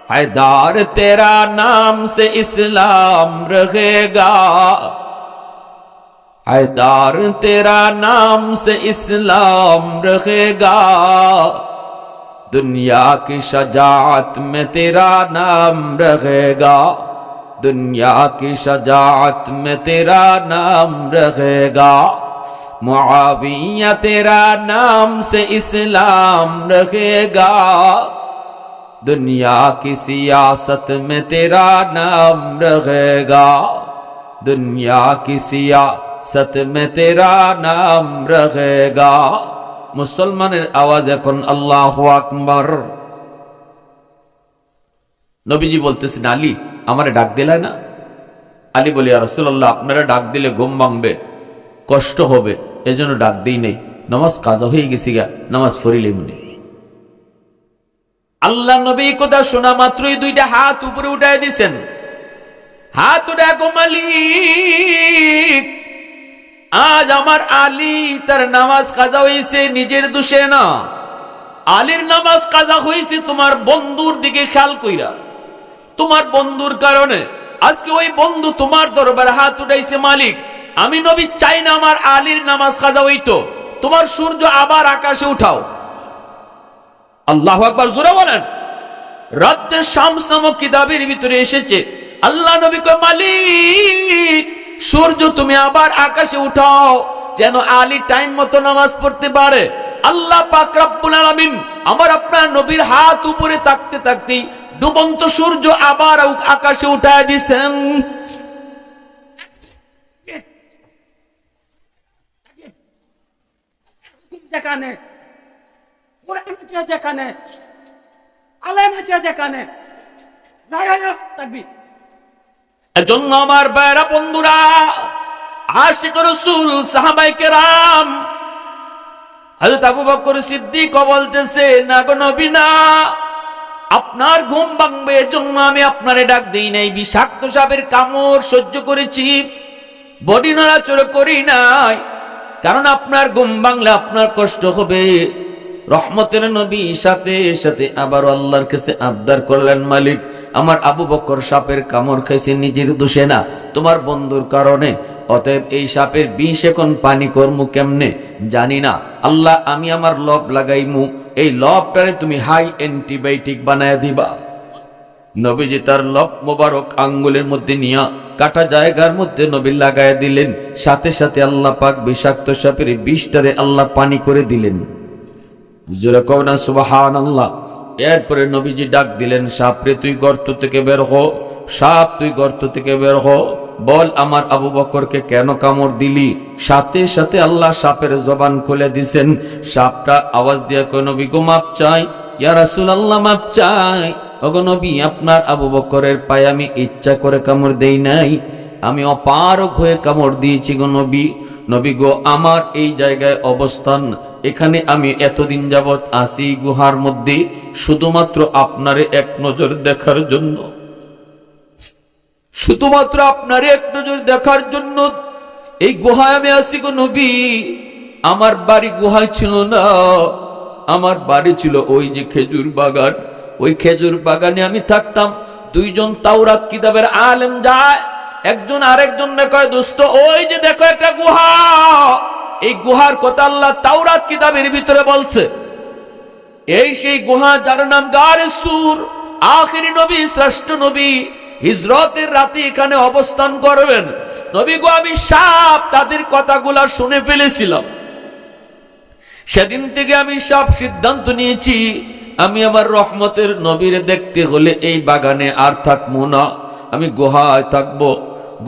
हैदार तेरा नाम से इस्लाम रहेगा, हैदार तेरा नाम से इस्लाम रहेगा, दुनिया की शजाअत में तेरा नाम रहेगा, दुनिया की शजाअत में तेरा नाम रहेगा, मुआविया तेरा नाम से इस्लाम रहेगा, दुनिया की सियासत में तेरा नाम रहेगा, दुनिया की सियासत में तेरा नाम रहेगा। मुसलमाনের আওয়াজ এখন আল্লাহু আকবার। নবীজি বলতেছেন, আলী আমারে ডাক দিলে না? আলী বলে, ইয়া রাসূলুল্লাহ আপনারা ডাক দিলে ঘুম ভাঙবে, কষ্ট হবে, এজন্য ডাক দেই নাই, নামাজ কাজা হয়ে গেছে গা, নামাজ পড়িলেই মনে। আল্লাহ নবী কথা শোনা মাত্রই দুইটা হাত উপরে উঠায় দিছেন। হাত উঠে, মালিক আজ আমার আলী তার নামাজ কাজা হয়েছে নিজের দোষে না, আলীর নামাজ কাজা হয়েছে তোমার বন্ধুর দিকে খেয়াল কইরা, তোমার বন্ধুর কারণে আজকে ওই বন্ধু তোমার দরবারে হাত উঠাইছে। মালিক আমি নবী চাই না আমার আলীর নামাজ কাজা হইতো, তোমার সূর্য আবার আকাশে উঠাও। আল্লাহু আকবার জোরে বলেন। রাতে শামস নামক কিতাবের ভিতরে এসেছে, আল্লাহ নবী কয়, মালিক সূর্য তুমি আবার আকাশে উঠাও যেন আলী টাইম মতো নামাজ পড়তে পারে। আল্লাহ পাক রব্বুল আলামিন আমার আপনার নবীর হাত উপরে থাকতে থাকতে ডুবন্ত সূর্য আবার আকাশে উঠায় দিয়েছেন। যেখানে, কোরআন আছে যেখানে, আলেম আছে যেখানে, তাকবীর। এজন্য আমার ভাইরা বন্ধুরা, আশিক রাসূল সাহাবায়ে কেরাম, হযরত আবু বকর সিদ্দিক বলতেছে, না গো নবী না, আপনার ঘুম ভাঙবে এজন্য আমি আপনারে ডাক দেই নাই। বিষাক্ত সাপের কামড় সহ্য করেছি, বডি নড়াচড়া করি নাই, কারণ আপনার ঘুম ভাঙলে আপনার কষ্ট হবে। রহমতের নবী সাথে সাথে আবার আল্লাহর কাছে আবদার করলেন, মালিক, আমার আবু বকর সাপের কামড় খাইছে নিজের দোষে না, তোমার বন্ধুর কারণে। অতএব এই সাপের বিষ এখন পানি করমু কেমনে জানি না, আল্লাহ আমি আমার লব লাগাইমু, এই লবটারে তুমি হাই অ্যান্টিবায়োটিক বানায় দিবা। নবীজি তার লব মোবারক আঙ্গুলের মধ্যে নিয়া কাটা জায়গার মধ্যে নবী লাগায় দিলেন, সাথে সাথে আল্লাহ পাক বিষাক্ত সাপের বিষটারে আল্লাহ পানি করে দিলেন। জোরে কও না সুবহানাল্লাহ। এরপরে নবীজি ডাক দিলেন, সাপ রে তুই গর্ত থেকে বের হ, সাপ তুই গর্ত থেকে বের হ, বল আমার আবু বকরকে কেন কামড় দিলি। সাথে সাথে আল্লাহ সাপের জবান খুলে দিছেন। সাপটা আওয়াজ দিয়া কয়, নবী গো মাপ চাই, ইয়া রাসূলুল্লাহ মাপ চাই। ওগো নবী, আপনার আবু বকরের পায়ে আমি ইচ্ছা করে কামড় দেই নাই, আমি অপারগ হয়ে কামড় দিয়েছি গো নবী। নবী গো, আমার এই জায়গায় অবস্থান, এখানে আমি এতদিন যাবত আসি গুহার মধ্যে শুধুমাত্র আপনারে এক নজর দেখার জন্য, শুধুমাত্র আপনারে এক নজর দেখার জন্য এই গুহায় আমি আসি গো নবী। আমার বাড়ি গুহায় ছিল না, আমার বাড়ি ছিল ওই যে খেজুর বাগান, ওই খেজুর বাগানে আমি থাকতাম। দুইজন তাওরাত কিতাবের আলেম যায়, একজন আরেকজন কয়, দোস্ত ওই যে দেখো একটা গুহা, এই গুহার কথা আল্লাহ তাওরাত কিতাবের ভিতরে বলছে। এই সেই গুহা যার নাম গারে সুর, আখিরি নবী, শ্রেষ্ঠ নবী হিজরতের রাতে এখানে অবস্থান করবেন। নবী গো, আমি সাপ তাদের কথাগুলা শুনে ফেলেছিলাম, সেদিন থেকে আমি সব সিদ্ধান্ত নিয়েছি, আমি আমার রহমতের নবীরে দেখতে হলে এই বাগানে আর থাকবো না, আমি গুহায় থাকবো।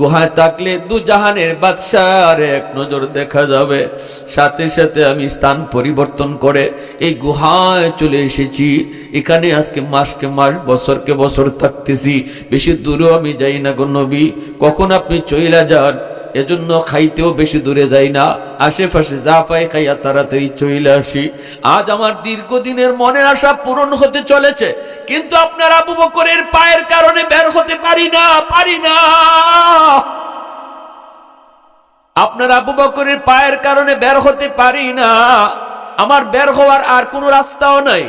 গুহায় থাকলে দু জাহানের বাদশার এক নজর দেখা যাবে। সাথে সাথে আমি স্থান পরিবর্তন করে এই গুহায় চলে এসেছি। এখানে আজকে মাসকে মাস, বছরকে বছর থাকতেছি, বেশি দূরেও আমি যাই না গো নবী। কখন আপনি চইলা যান, এজন্য খাইতেও বেশি দূরে যাই না, আশেপাশে যা পাই খাইয়া তাড়াতাড়ি চইলে আসি। আজ আমার দীর্ঘদিনের মনের আশা পূরণ হতে চলেছে, কিন্তু আপনার আবু বকরের পায়ের কারণে বের হতে পারি না, পারি না। আপনার আবু বকরের পায়ের কারণে বের হতে পারি না, আমার বের হওয়ার আর কোনো রাস্তাও নাই।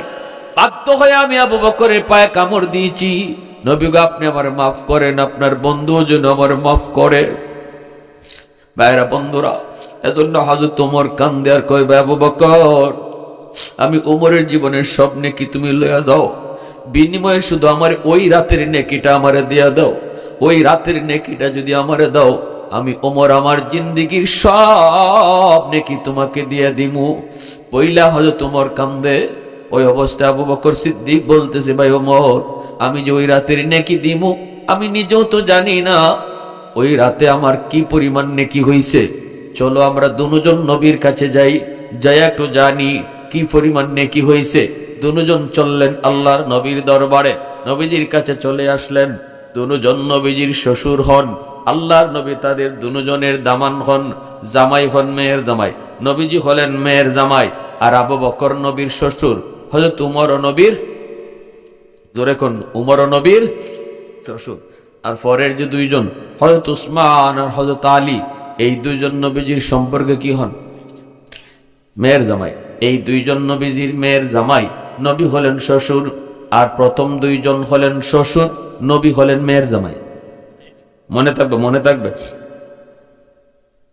বাধ্য হয়ে আমি আবু বকরের পায়ে কামড় দিয়েছি। নবী গো, আপনি আমার মাফ করেন, আপনার বন্ধু যেন আমার মাফ করে। ভাইরা বন্ধুরা, এজন্য হযরত ওমর কান্দে আর কয়, আবু বকর, আমি ওমরের জীবনের সব নেকি তুমি লইয়া দাও, বিনিময়ে শুধু আমার ওই রাতের নেকিটা আমারে দিয়া দাও। ওই রাতের নেকিটা যদি আমারে দাও, আমি ওমর আমার জিন্দেগির সব নেকি তোমাকে দিয়ে দিমু। পইলা হযরত ওমর কান্দে। ওই অবস্থায় আবু বকর সিদ্দিক বলতেছে, ভাই ওমর, আমি যে ওই রাতের নেকি দিমু আমি নিজেও তো জানি না ওই রাতে আমার কি পরিমাণ নেকি হইছে। চলো আমরা দুজন নবীর কাছে যাই, যাই একটু জানি কি পরিমাণ নেকি হইছে। দুজন চললেন আল্লাহর নবীর দরবারে, নবীজির কাছে চলে আসলেন। দুজন নবীজির শ্বশুর হন, আল্লাহর নবী তাদের দুজনের দামান হন, জামাই হন, মেয়ের জামাই। নবীজি হলেন মেয়ের জামাই, আর আবু বকর নবীর শ্বশুর, হযরত উমর নবীর, জোরে কোন, উমর নবীর শ্বশুর। আর পরের যে দুইজন, হযরত উসমান আর হযরত আলী, এই দুইজন নবীজির সম্পর্কে কি হন? মেয়ের জামাই। এই দুইজন নবীজির মেয়ের জামাই, নবী হলেন শ্বশুর। আর প্রথম দুইজন হলেন শ্বশুর, নবী হলেন মেয়ের জামাই। মনে থাকবে, মনে থাকবে।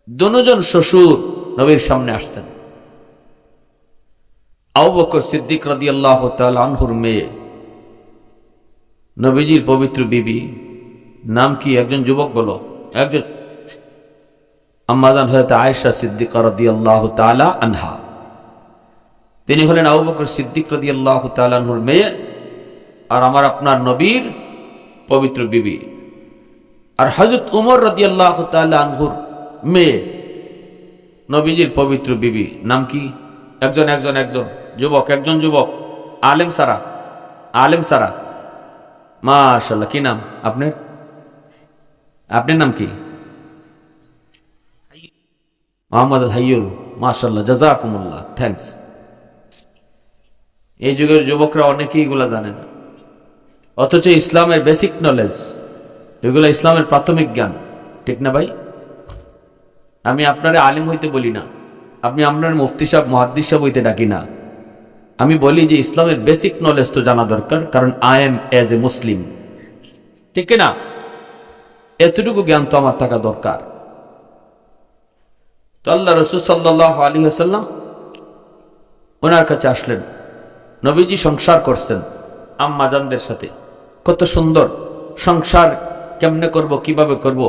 দুজন শ্বশুর নবীর সামনে আসছেন। আবু বকর সিদ্দিক রাদিয়াল্লাহু তাআলা আনহুর মেয়ে, নবীজির পবিত্র বিবি, নাম কি? একজন যুবক বলো, একজন আম্মা জান হযরত আয়েশা সিদ্দিকা রাদিয়াল্লাহু তাআলা আনহা। তিনি হলেন আবু বকর সিদ্দিক রাদিয়াল্লাহু তাআলা আনহুর মেয়ে, আর আমার আপনার নবীর পবিত্র বিবি। আর হযরত উমর রাদিয়াল্লাহু তাআলা আনহুর মেয়ে, নবীজির পবিত্র বিবি, নাম কি? একজন একজন একজন যুবক, একজন যুবক, আলেম সারা, আলেম সারা। মাশাআল্লাহ, কি নাম আপনার? আপনার নাম কি? মোহাম্মদ হাইয়ুল। মাশাআল্লাহ, জাযাকুমুল্লাহ, থ্যাঙ্কস। এই যুগের যুবকরা অনেকেই এগুলা জানে না, অথচ ইসলামের বেসিক নলেজ, এগুলো ইসলামের প্রাথমিক জ্ঞান, ঠিক না ভাই? আমি আপনারে আলিম হইতে বলি না, আপনি আপনার মুফতি সাহেব মুহাদ্দিস সাহেব হইতে ডাকি না। আমি বলি যে ইসলামের বেসিক নলেজ তো জানা দরকার, কারণ আই এম এজ এ মুসলিম, ঠিক না? এতটুকু জ্ঞান তো আমার থাকা দরকার। তো আল্লাহ রাসূল সাল্লাল্লাহু আলাইহি ওয়াসাল্লাম ওনার কাছে আসলেন। নবীজি সংসার করছেন আম্মাজানদের সাথে, কত সুন্দর সংসার কেমনে করব, কিভাবে করব,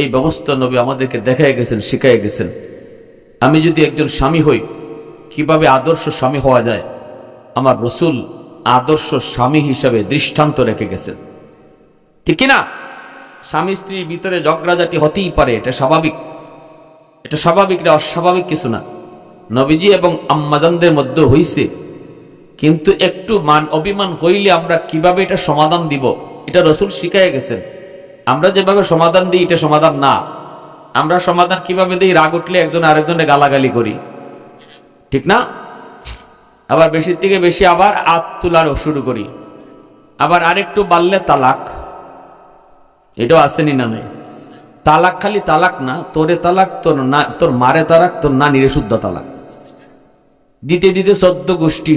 এই ব্যবস্থা নবী আমাদেরকে দেখাই গেছেন, শিখাই গেছেন। আমি যদি একজন স্বামী হই, কিভাবে আদর্শ স্বামী হওয়া যায়, আমার রসুল আদর্শ স্বামী হিসাবে দৃষ্টান্ত রেখে গেছেন, ঠিক না? স্বামী স্ত্রীর ভিতরে ঝগড়াঝাটি হতেই পারে, এটা স্বাভাবিক, এটা স্বাভাবিক, এটা অস্বাভাবিক কিছু না। নবীজি এবং আম্মাজানদের মধ্যে হইছে, কিন্তু একটু মান অভিমান হইলে আমরা কিভাবে এটা সমাধান দিব, এটা রসুল শিখাই গেছেন। আমরা যেভাবে সমাধান দিই এটা সমাধান না। আমরা সমাধান কিভাবে দিই? রাগ উঠলে একজন আরেকজনে গালাগালি করি, ঠিক না? আবার বেশির থেকে বেশি আবার আত তোলারও শুরু করি, আবার আরেকটু বাড়লে তালাক। এটাও আসেনি না? নাই তালাক, খালি তালাক না, তোরে তালাক, তোর না, তোর মারে তালাক, তোর নানিরে শুদ্ধ তালাক, দিতে দিতে 14 গোষ্ঠী।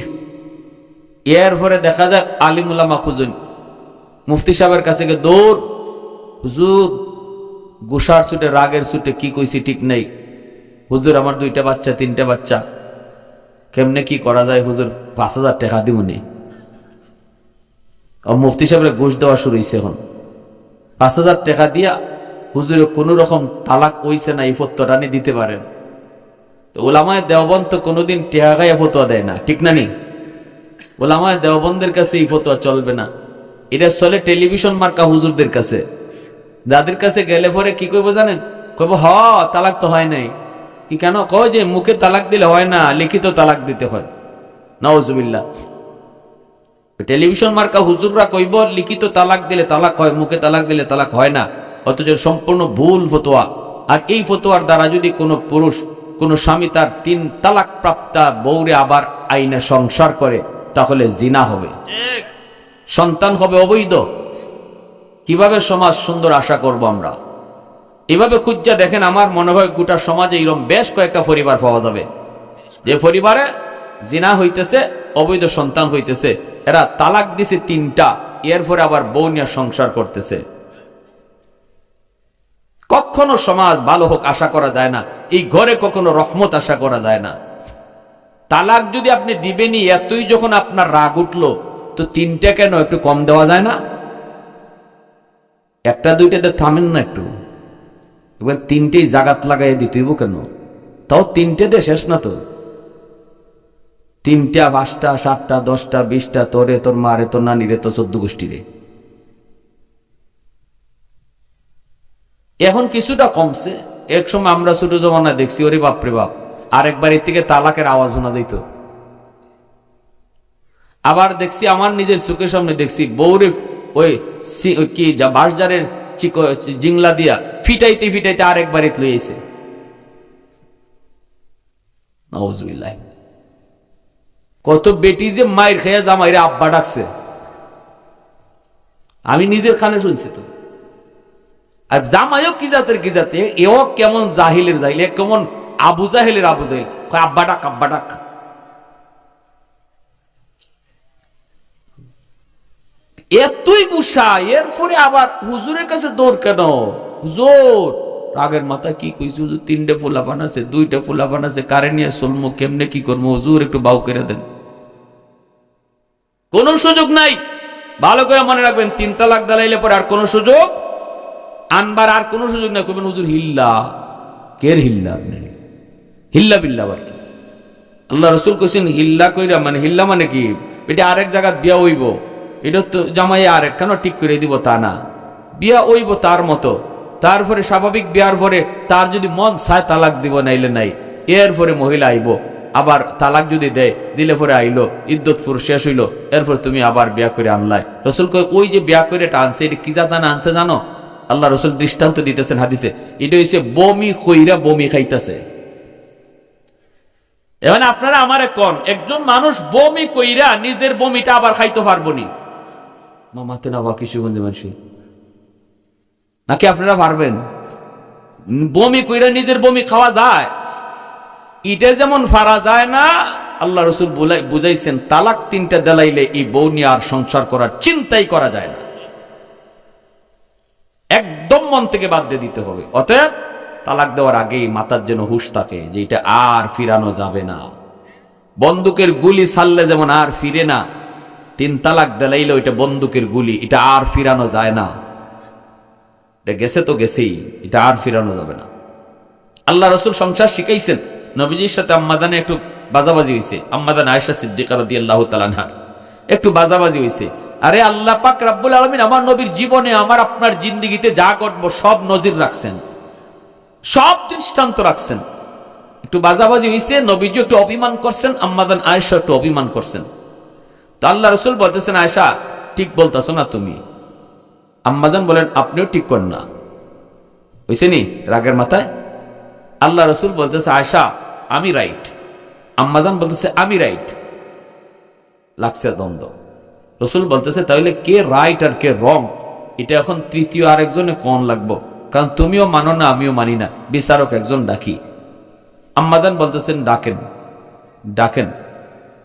এর পরে দেখা যায় আলিম উলামা খুঁজুন, মুফতি সাহেবের কাছে গিয়ে দৌড়, হুজুর গুসার ছুটে রাগের ছুটে কি কইছি ঠিক নেই, হুজুর আমার 2টা বাচ্চা 3টা বাচ্চা, কেমনে কি করা যায় হুজুর, 5000 টাকা দিবনি। মুফতি সাহেবের ঘুষ দেওয়া শুরু হয়েছে এখন। 5000 টাকা দিয়া হুজুরে কোন রকম তালাক হইছে না এই ফতোয়াটা নিয়ে দিতে পারেন। তো ওলামায়ে দেওবন্দ তো কোনোদিন টেহা গায়ে ফতোয়া দেয় না, ঠিক না? নি ওলামায়ে দেওবন্দের কাছে এই ফতোয়া চলবে না, এটা চলে টেলিভিশন মার্কা হুজুরদের কাছে। যাদের কাছে গেলে পরে কি কইব জানেন? কইব হ তালাক তো হয় নাই। কি কেন? কয় যে মুখে তালাক দিলে হয় না, লিখিত তালাক দিতে হয়। নাউজুবিল্লাহ। টেলিভিশন মার্কা হুজুররা কইব লিখিত তালাক দিলে তালাক হয়, মুখে তালাক দিলে তালাক হয় না, অথচ সম্পূর্ণ ভুল ফতোয়া। আর এই ফতোয়ার দ্বারা যদি কোনো পুরুষ, কোনো স্বামী তার 3 তালাক প্রাপ্তা বউরে আবার আইনে সংসার করে, তাহলে জিনা হবে, সন্তান হবে অবৈধ। কিভাবে সমাজ সুন্দর আশা করব আমরা? এভাবে খুঁজা দেখেন, আমার মনে হয় গোটা সমাজে এরকম বেশ কয়েকটা পরিবার পাওয়া যাবে, যে পরিবারে জিনা হইতেছে, অবৈধ সন্তান হইতেছে, এরা তালাক দিছে 3টা, এরপরে আবার বউ নিয়ে সংসার করতেছে। কখনো সমাজ ভালো হোক আশা করা যায় না, এই ঘরে কখনো রহমত আশা করা যায় না। তালাক যদি আপনি দিবেনই, এতই যখন আপনার রাগ উঠলো, তো 3টা কেন একটু কম দেওয়া যায় না? 1টা 2টাতে থামেন না একটু, এবার 3টেই জাগাত লাগাই দিতে হইব কেন? তাও 3টেতে শেষ না তো, 3টা 5টা 7টা 10টা 20টা, তোরে, তোর মারে, তোর নানিরে, তোর 14 গোষ্ঠীরে। এখন কিছুটা কমছে, এক সময় আমরা ছোট জমানা দেখছি, ওরে বাপরে বাপ, আরেকবার এর থেকে তালাকের আওয়াজ শোনা দিত। আবার দেখছি, আমার নিজের চোখের সামনে দেখছি, বউরে ওই কি বাঁশজারের জিংলা দিয়া ফিটাইতে ফিটাইতে আরেকবার এত লইছে। নাউজুবিল্লাহ। কত বেটি যে মায়ের খেয়ে জামাইরে আব্বা ডাকছে, আমি নিজের কানে শুনছি তো। আর জামাইও কি জাতের কি জাতে, এও কেমন জাহিলের জাহিল, কেমন আবু জাহেলের আবু জাহিল, আব্বা ডাক আব্বা ডাক। এতই গুসা, এরপরে আবার হুজুরের কাছে দৌড় কেন? হুজুর রাগের মাথা কি কইছি, হুজুর 3টে ফুলাপান আছে, 2টা ফুলাপান আছে, কারে নিয়ে চলমু, কেমনে কি করবো, হুজুর একটু বাউ করে দেন। কোন সুযোগ নাই, ভালো করে মনে রাখবেন। 3 তালাক দালাইলে পরে আর কোন সুযোগ আনবার আর কোন সুযোগ নাই। কইবেন হুজুর হিল্লা, কের হিল্লা? আপনি হিল্লা বিল্লা আবার কি? আল্লাহ রাসূল কইছেন হিল্লা কইরা, মানে হিল্লা মানে কি, এটা আরেক জায়গা বিয়া হইব, এটা তো জামাই আরেক কেন ঠিক করে দিব তা না, বিয়া হইব তার মতো। তারপরে স্বাভাবিক বিয়ার পরে তার যদি মন চায় তালাক দিব, নাইলে নাই। এরপরে মহিলা আইব, আবার তালাক যদি দেয়, দিলে পরে আইলো, ইদ্যত ফুর শেষ হইলো, এরপর তুমি আবার বিয়া করে আনলাই। রসুল কয় ওই যে বিয়া করে আনছে, এটা কি জানা আনছে জানো? আল্লাহ রসুল দৃষ্টান্ত দিতেছেন হাদিসে, এটা হইছে বমি খইরা বমি খাইতেছে। এখন আপনারা আমারে কোন, একজন মানুষ বমি কইরা নিজের বমিটা আবার খাইতে পারবো নি? মামাতে না বা কিশোরগঞ্জে মানুষ নাকি আপনারা পারবেন? বমি কইরা নিজের বমি খাওয়া যায়? এটা যেমন পারা যায় না, আল্লাহ রসুল বুঝাইছেন তালাক 3টা দেলাইলে এই বউ নিয়ে আর সংসার করার চিন্তাই করা যায় না, একদম মন থেকে বাদ দিয়ে দিতে হবে। অতএব তালাক দেওয়ার আগেই মাথার যেন হুঁশ থাকে যে এটা আর ফিরানো যাবে না। বন্দুকের গুলি ছাড়লে যেমন আর ফিরে না, 3 তালাক দেলাইলে ওইটা বন্দুকের গুলি, এটা আর ফিরানো যায় না। এটা গেছে তো গেছেই, এটা আর ফিরানো যাবে না। আল্লাহ রসুল সংসার শিখাইছেন। নবীজির সাথে আম্মাদানে একটু বাজাবাজি হয়েছে, আম্মাদান আয়েশা সিদ্দিকা রাদিয়াল্লাহু তাআলা আনহা একটু বাজাবাজি হয়েছে। আরে আল্লাহ পাক রব্বুল আলামিন আমার নবীর জীবনে, আমার আপনার জিন্দেগিতে যা ঘটবো সব নজির রাখছেন, সব দৃষ্টান্ত রাখছেন। একটু বাজাবাজি হয়েছে, নবীজি একটু অভিমান করছেন, আম্মাদান আয়েশা একটু অভিমান করছেন। তো আল্লাহ রসুল বলতেছেন, আয়েশা ঠিক বলতেছ না তুমি? আম্মাদান বলেন আপনিও ঠিক করেন না, হয়েছে নি রাগের মাথায়। আল্লাহ রসুল বলতেছে, আয়েশা আমি রাইট, আম্মাদান বলতেছে আমি রাইট, লাগছে দ্বন্দ্ব। রসুল বলতেছে তাহলে কে রাইট আর কে রং, এটা এখন তৃতীয় আরেকজনে কোন লাগবো, কারণ তুমিও মানো না আমিও মানি না, বিচারক একজন ডাকি। আম্মাদান বলতেছেন ডাকেন ডাকেন।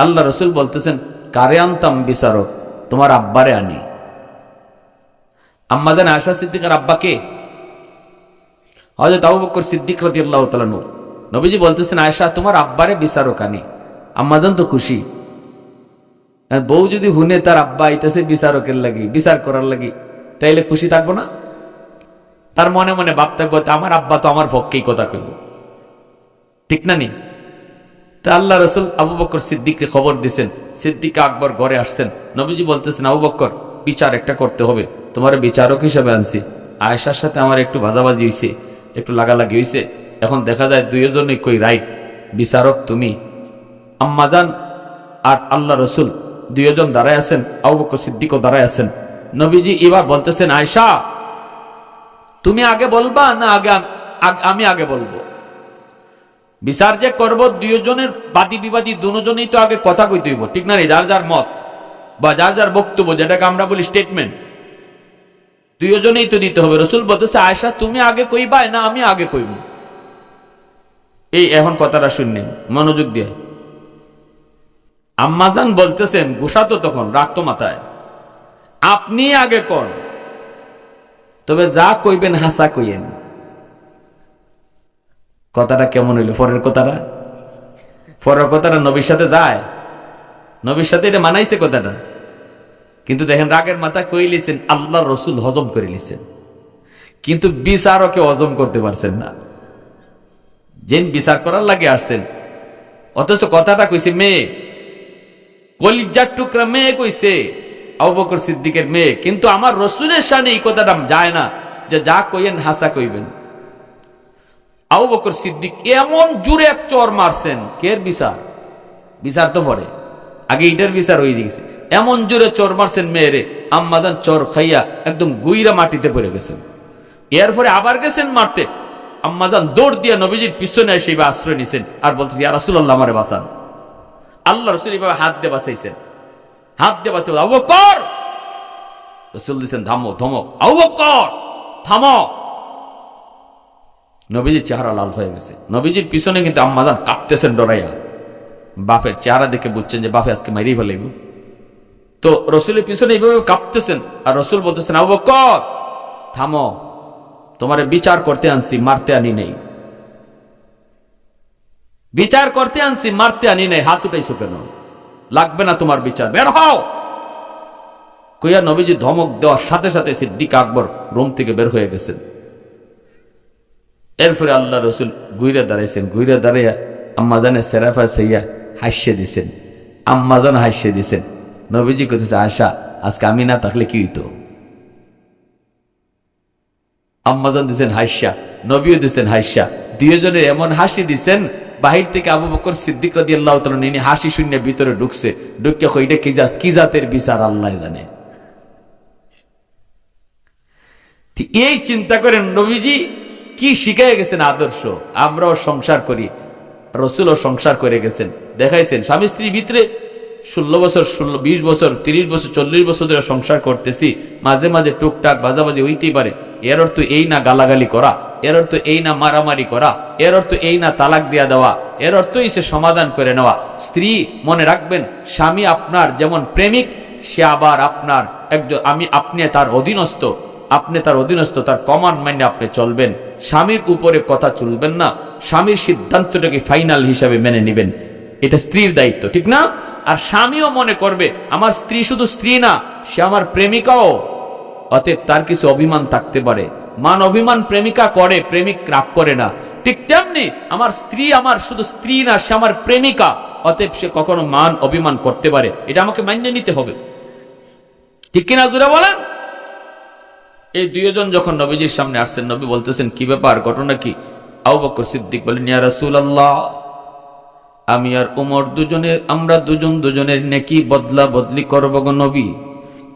আল্লাহ রসুল বলতেছেন কারে আনতাম বিচারক? তোমার আব্বারে আনি। আম্মাদান আয়েশা সিদ্দিকার আব্বাকে হযরত আবু বকর সিদ্দিক রাদিয়াল্লাহু তাআলা আনহু। নবীজি বলতেছেন আয়েশা তোমার আব্বারে বিচারক আনি। আম্মাদান তো খুশি, বউ যদি হুনে তার আব্বা আইতেছে বিচারকের লাগি, বিচার করার লাগি, তাইলে খুশি থাকবো না? তার মনে মনে ভাব থাকবো আমার আব্বা তো আমার পক্ষেই কথা কইব, ঠিক না নি? তা আল্লাহ রসুল আবু বকর সিদ্দিককে খবর দিছেন। সিদ্দিক আকবর ঘরে আসছেন। নবীজি বলতেছেন আবু বকর বিচার একটা করতে হবে, তোমার বিচারক হিসেবে আনছি। আয়েশার সাথে আমার একটু বাজাবাজি হয়েছে, একটু লাগালাগি হয়েছে, এখন দেখা যায় দুইজনই কই রাইট, বিচারক তুমি। আম্মাজান আর আল্লাহ রসুল দুইজন দাঁড়ায় আছেন, আবু বকর সিদ্দিকও দাঁড়ায় আছেন। নবীজি এবার বলতেছেন আয়েশা তুমি আগে বলবা না আমি আগে বলবো? বিচার যে করবো দুইজনের বাদী বিবাদী দুজনেই তো আগে কথা কইতে হইব, ঠিক না? যার যার মত বা যার যার বক্তব্য, যেটাকে আমরা বলি স্টেটমেন্ট, দুইজনেই তো দিতে হবে। রসুল বলতেছে আয়েশা তুমি আগে কইবা না আমি আগে কইব? এই এখন কথাটা শুনলেন মনোযোগ দিয়ে। আম্মাজান বলতেছেন গুসা তো তখন রাখতো মাথায়, আপনি আগে কোন, তবে যা কইবেন হাসা কইয়েন। কথাটা কেমন হইল? পরের কথাটা নবীর সাথে যায়, নবীর সাথে এটা মানাইছে কথাটা, কিন্তু দেখেন রাগের মাথা কই লিছেন, আল্লাহ রসুল হজম করে লিছেন, কিন্তু বিচারকে হজম করতে পারছেন না। যেন বিচার করার লাগে আসছেন, অথচ কথাটা কইছে মেয়ে, কলিজার টুকরা মেয়ে কইছে, আবু বকর সিদ্দিকের মেয়ে, কিন্তু আমার রসুলের শানে এই কথাটা যায় না যে যা কইয়েন হাসা কইবেন। আবু বকর সিদ্দিক এমন জুড়ে এক চর মারছেন, কের বিচার তো পরে, আগে ইটার বিচার হয়ে গেছে, এমন জোরে চর মারছেন মেয়েরে, আম্মাদান চর খাইয়া একদম গুইরা মাটিতে পড়ে গেছেন। এরপরে আবার গেছেন মারতে, আম্মাদান দৌড় দিয়া নবীজির পিছনে এসে আশ্রয় নিছেন আর বলতেছি ইয়া রাসূলুল্লাহ আমারে বাঁচান। আল্লাহ রসুল এইভাবে হাত দিয়ে বাঁচাইছেন, হাত দিয়ে বাঁচাই আবু বকর, রসুল দিচ্ছেন থামো ধমক, আবু বকর থামো। নবীজির চেহারা লাল হয়ে গেছে, নবীজির পিছনে কিন্তু আম্মাজান কাঁপতেছেন ডরাইয়া, বাপের চেহারা দেখে বুঝছেন যে বাপে আজকে মাইরেই ফেলাইব। তো রসুলের পিছনে এইভাবে কাঁপতেছেন আর রসুল বলতেছেন আবু বকর থামো, তোমারে বিচার করতে আনছি, মারতে আনি নাই, বিচার করতে আনছি, মারতে আনি নাই, হাত উঠাইছো কেন? লাগবে না তোমার বিচার, বের হও। কইয়া নবীজি ধমক দেওয়ার সাথে সাথে সিদ্দিক আকবর রুম থেকে বের হয়ে গেছেন। এরপরে আল্লাহ রসুল ঘুরে দাঁড়াইছেন, ঘুরে দাঁড়াইয়া আম্মাজানের সেরাফা সাইয়া হাসিয়ে দিছেন, আম্মাজান হাসিয়ে দিছেন। নবীজি কইতেছে আয়েশা আজকে আমি না থাকলে কি হইতো? আম্মাজান দিছেন হাসিয়া, নবীও দিছেন হাসিয়া, দুইজনের এমন হাসি দিছেন বাহির থেকে আবু বকর সিদ্দিক রাদিয়াল্লাহু তাআলা নিয়ে হাসি শূন্য ভিতরে ঢুকছে, ঢুকে কইটা কি জাতের বিচার আল্লাহ জানে। এই চিন্তা করেন নবীজি কি শিখাই গেছেন আদর্শ। আমরাও সংসার করি, রসুলও সংসার করে গেছেন, দেখাইছেন স্বামী স্ত্রীর ভিতরে 16 বছর 20 বছর 30 বছর 40 বছর ধরে সংসার করতেছি, মাঝে মাঝে টুকটাক বাজাবাজি হইতেই পারে। এর অর্থ এই না গালাগালি করা, এর অর্থ এই না মারামারি করা, এর অর্থ এই না তালাক দিয়া দেওয়া, এর অর্থই সে সমাধান করে নেওয়া। স্ত্রী মনে রাখবেন, স্বামী আপনার যেমন প্রেমিক, সে আবার আপনার একজন, আপনি তার অধীনস্থ, আপনি তার অধীনস্থ, তার কমান্ড মাইন্ডে আপনি চলবেন। স্বামীর উপরে কথা চলবেন না, স্বামীর সিদ্ধান্তটাকে ফাইনাল হিসাবে মেনে নেবেন, এটা স্ত্রীর দায়িত্ব, ঠিক না? আর স্বামীও মনে করবে আমার স্ত্রী শুধু স্ত্রী না, সে আমার প্রেমিকাও, অতএব তার কিছু অভিমান থাকতে পারে। মান অভিমান প্রেমিকা করে, প্রেমিক রাগ করে না। ঠিক তেমনি আমার স্ত্রী আমার শুধু স্ত্রী না, সে আমার প্রেমিকা, অতএব সে কখনো মান অভিমান করতে পারে, এটা আমাকে মানিয়ে নিতে হবে, ঠিক কিনা জোরে বলেন? এই দুইজন যখন নবীজির সামনে আসছেন, নবী বলতেছেন কি ব্যাপার, ঘটনা কি? আবু বকর সিদ্দিক বলেন, ইয়া রাসূলুল্লাহ, আমি আর উমর আমরা দুজনের নেকি বদলা বদলি করব গো নবী,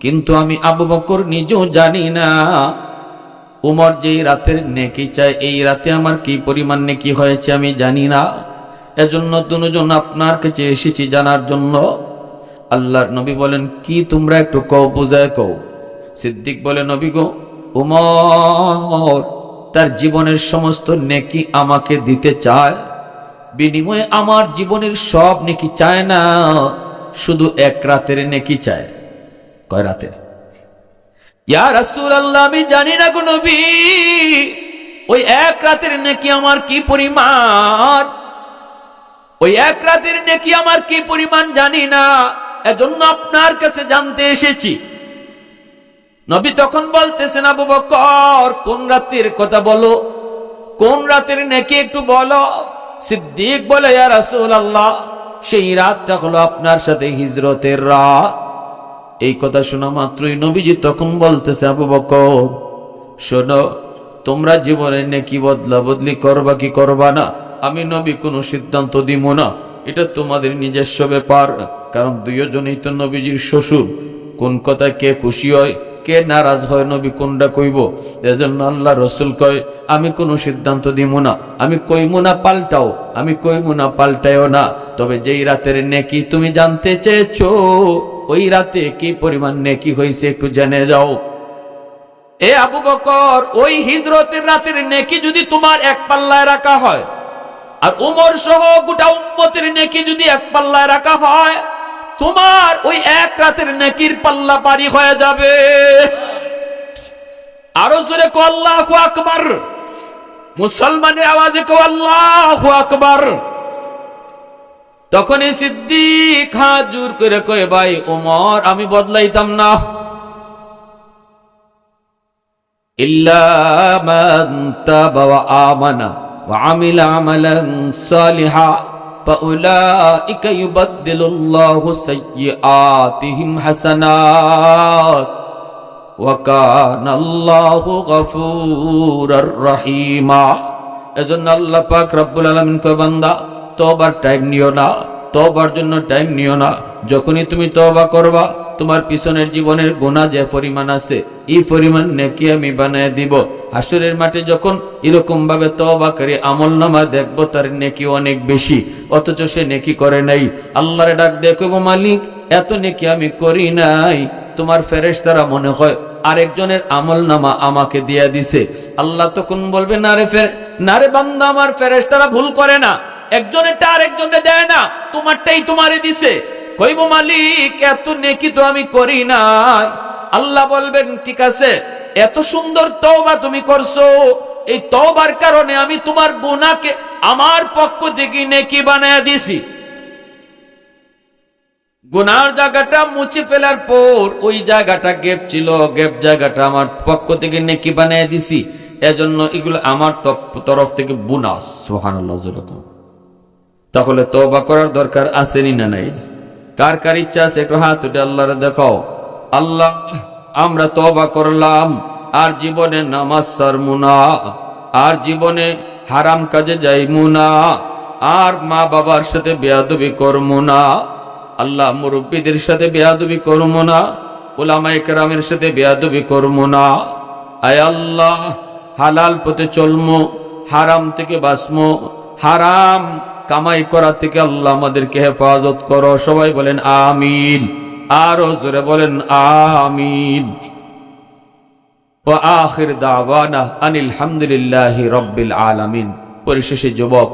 কিন্তু আমি আবু বকর নিজেও জানি না উমর যেই রাতের নেকি চায় এই রাতে আমার কি পরিমাণ নেকি হয়েছে আমি জানি না, এজন্য দুজন আপনার কাছে এসেছি জানার জন্য। আল্লাহর নবী বলেন, কি তোমরা একটু কও, বুঝায় কও। সিদ্দিক বলে, নবী গো, উমর তার জীবনের সমস্ত নেকি আমাকে দিতে চায়, বিনিময়ে আমার জীবনের সব নেকি চায় না, শুধু এক রাতের নেকি চায়। কয় রাতের? ইয়া রাসূলুল্লাহ, আমি জানি না গো নবী, ওই এক রাতের নেকি আমার কি পরিমাণ, ওই এক রাতের নেকি আমার কি পরিমাণ জানি না, এজন্য আপনার কাছে জানতে এসেছি। নবী তখন বলতেছেন, আবু বকর কোন রাতের কথা বলো, কোন রাতের নেকি একটু বলো। সিদ্দিক বলে, ইয়া রাসূলুল্লাহ, সেই রাতটা হলো আপনার সাথে হিজরতের রাত। এই কথা শোনা মাত্রই নবীজি তখন বলতেছে, আবু বকর শোনো, তোমরা জীবনে নেকি বদলা বদলি করবা কি করবা না, আমি নবী কোনো সিদ্ধান্ত দিব না, এটা তোমাদের নিজস্ব ব্যাপার। কারণ দুইজনেই তো নবীজির শ্বশুর, কোন কথায় কে খুশি হয় কে নারাজ হয় নবী কোনটা কইব। এজন্য আল্লাহ রসুল কয়, আমি কোনো সিদ্ধান্ত দিব না, আমি কইব না পাল্টাও, আমি কইব না পাল্টায়ও না, তবে যেই রাতের নেকি তুমি জানতে চেয়েছো ওই রাতে কি পরিমাণ নেকি হয়েছে একটু জেনে যাও। এ আবু বকর, ওই হিজরতের রাতের নেকি যদি তোমার এক পাল্লায় রাখা হয়, আর উমর সহ গোটা উম্মতের নেকি যদি এক পাল্লায় রাখা হয়, তোমার ওই এক রাতের নেকির পাল্লা পারি হয়ে যাবে। আরো জোরে কও আল্লাহু আকবার, মুসলমানের আওয়াজে কও আল্লাহু আকবার। তখনই সিদ্দিক হাত জোর করে কয়, ভাই ওমর, আমি বদলাইতাম না। ইল্লা মান তাবা ওয়া আমানা ওয়া আমিলা আমালান সালিহা ফাউলাইকা ইউবাদদিলুল্লাহু সাইয়্যাতিহিম হাসানাত ওয়া কানাল্লাহু গফুরুর রহিমা। এজন্য আল্লাহ পাক রব্বুল আলামিন কয়, বান্দা তওবার টাইম নিও না, তওবার জন্য টাইম নিও না। যখনই তুমি তওবা করবা, তোমার পিছনের জীবনের গুনাহ যে পরিমাণ আছে এই পরিমাণ নেকি আমি বানায় দিব। হাসরের মাঠে যখন এরকম ভাবে তওবা করে আমলনামা দেখবো তার নেকি অনেক বেশি, অথচ সে নেকি করে নাই। আল্লাহরে ডাক দিয়ে কইবো, মালিক এত নেকি আমি করি নাই। তোমার ফেরেশতারা মনে হয় আরেকজনের আমলনামা আমাকে দিয়া দিছে। আল্লাহ তখন বলবে, না রে বান্দা, আমার ফেরেশতারা ভুল করে না, একজনেরটা আরেকজনে দেয় না, তোমারটাই তোমারে দিছে। কইব, মালিক এত নেকি তো আমি করি নাই। আল্লাহ বলবেন, ঠিক আছে, এত সুন্দর তওবা তুমি করছো, এই তওবার কারণে আমি তোমার গুনাহকে আমার পক্ষ থেকে নেকি বানায়া দিছি। গুনার জায়গাটা মুছে ফেলার পর ওই জায়গাটা গ্যাপ ছিল, গ্যাপ জায়গাটা আমার পক্ষ থেকে নেকি বানায়া দিছি। এজন্য এগুলো আমার তরফ থেকে বোনাস। সুবহানাল্লাহ। তাহলে তওবা করার দরকার আসেনি না নাই? কার কার ইচ্ছা আছে একটু হাত উঠে আল্লাহরে দেখাও। আল্লাহ, আমরা তওবা করলাম, আর জীবনে নামাজ ছাড়মু না, আর জীবনে হারাম কাজে যাইমু না, আর মা বাবার সাথে বেয়াদবি করবো না। আল্লাহ মুরব্বীদের সাথে বেয়াদবি করবো না, উলামায়ে কেরামের সাথে বেয়াদবি করবো না। আয় আল্লাহ, হালাল পথে চলমু, হারাম থেকে বাঁচমু, হারাম কামাই করা থেকে আল্লাহ আমাদেরকে হেফাজত করো। সবাই বলেন আমিন, আরো জোরে বলেন আমিন। ওয়া আখির দাওয়ানা আনিল হামদুলিল্লাহি রাব্বিল আলামিন। পরিশেষে যুবক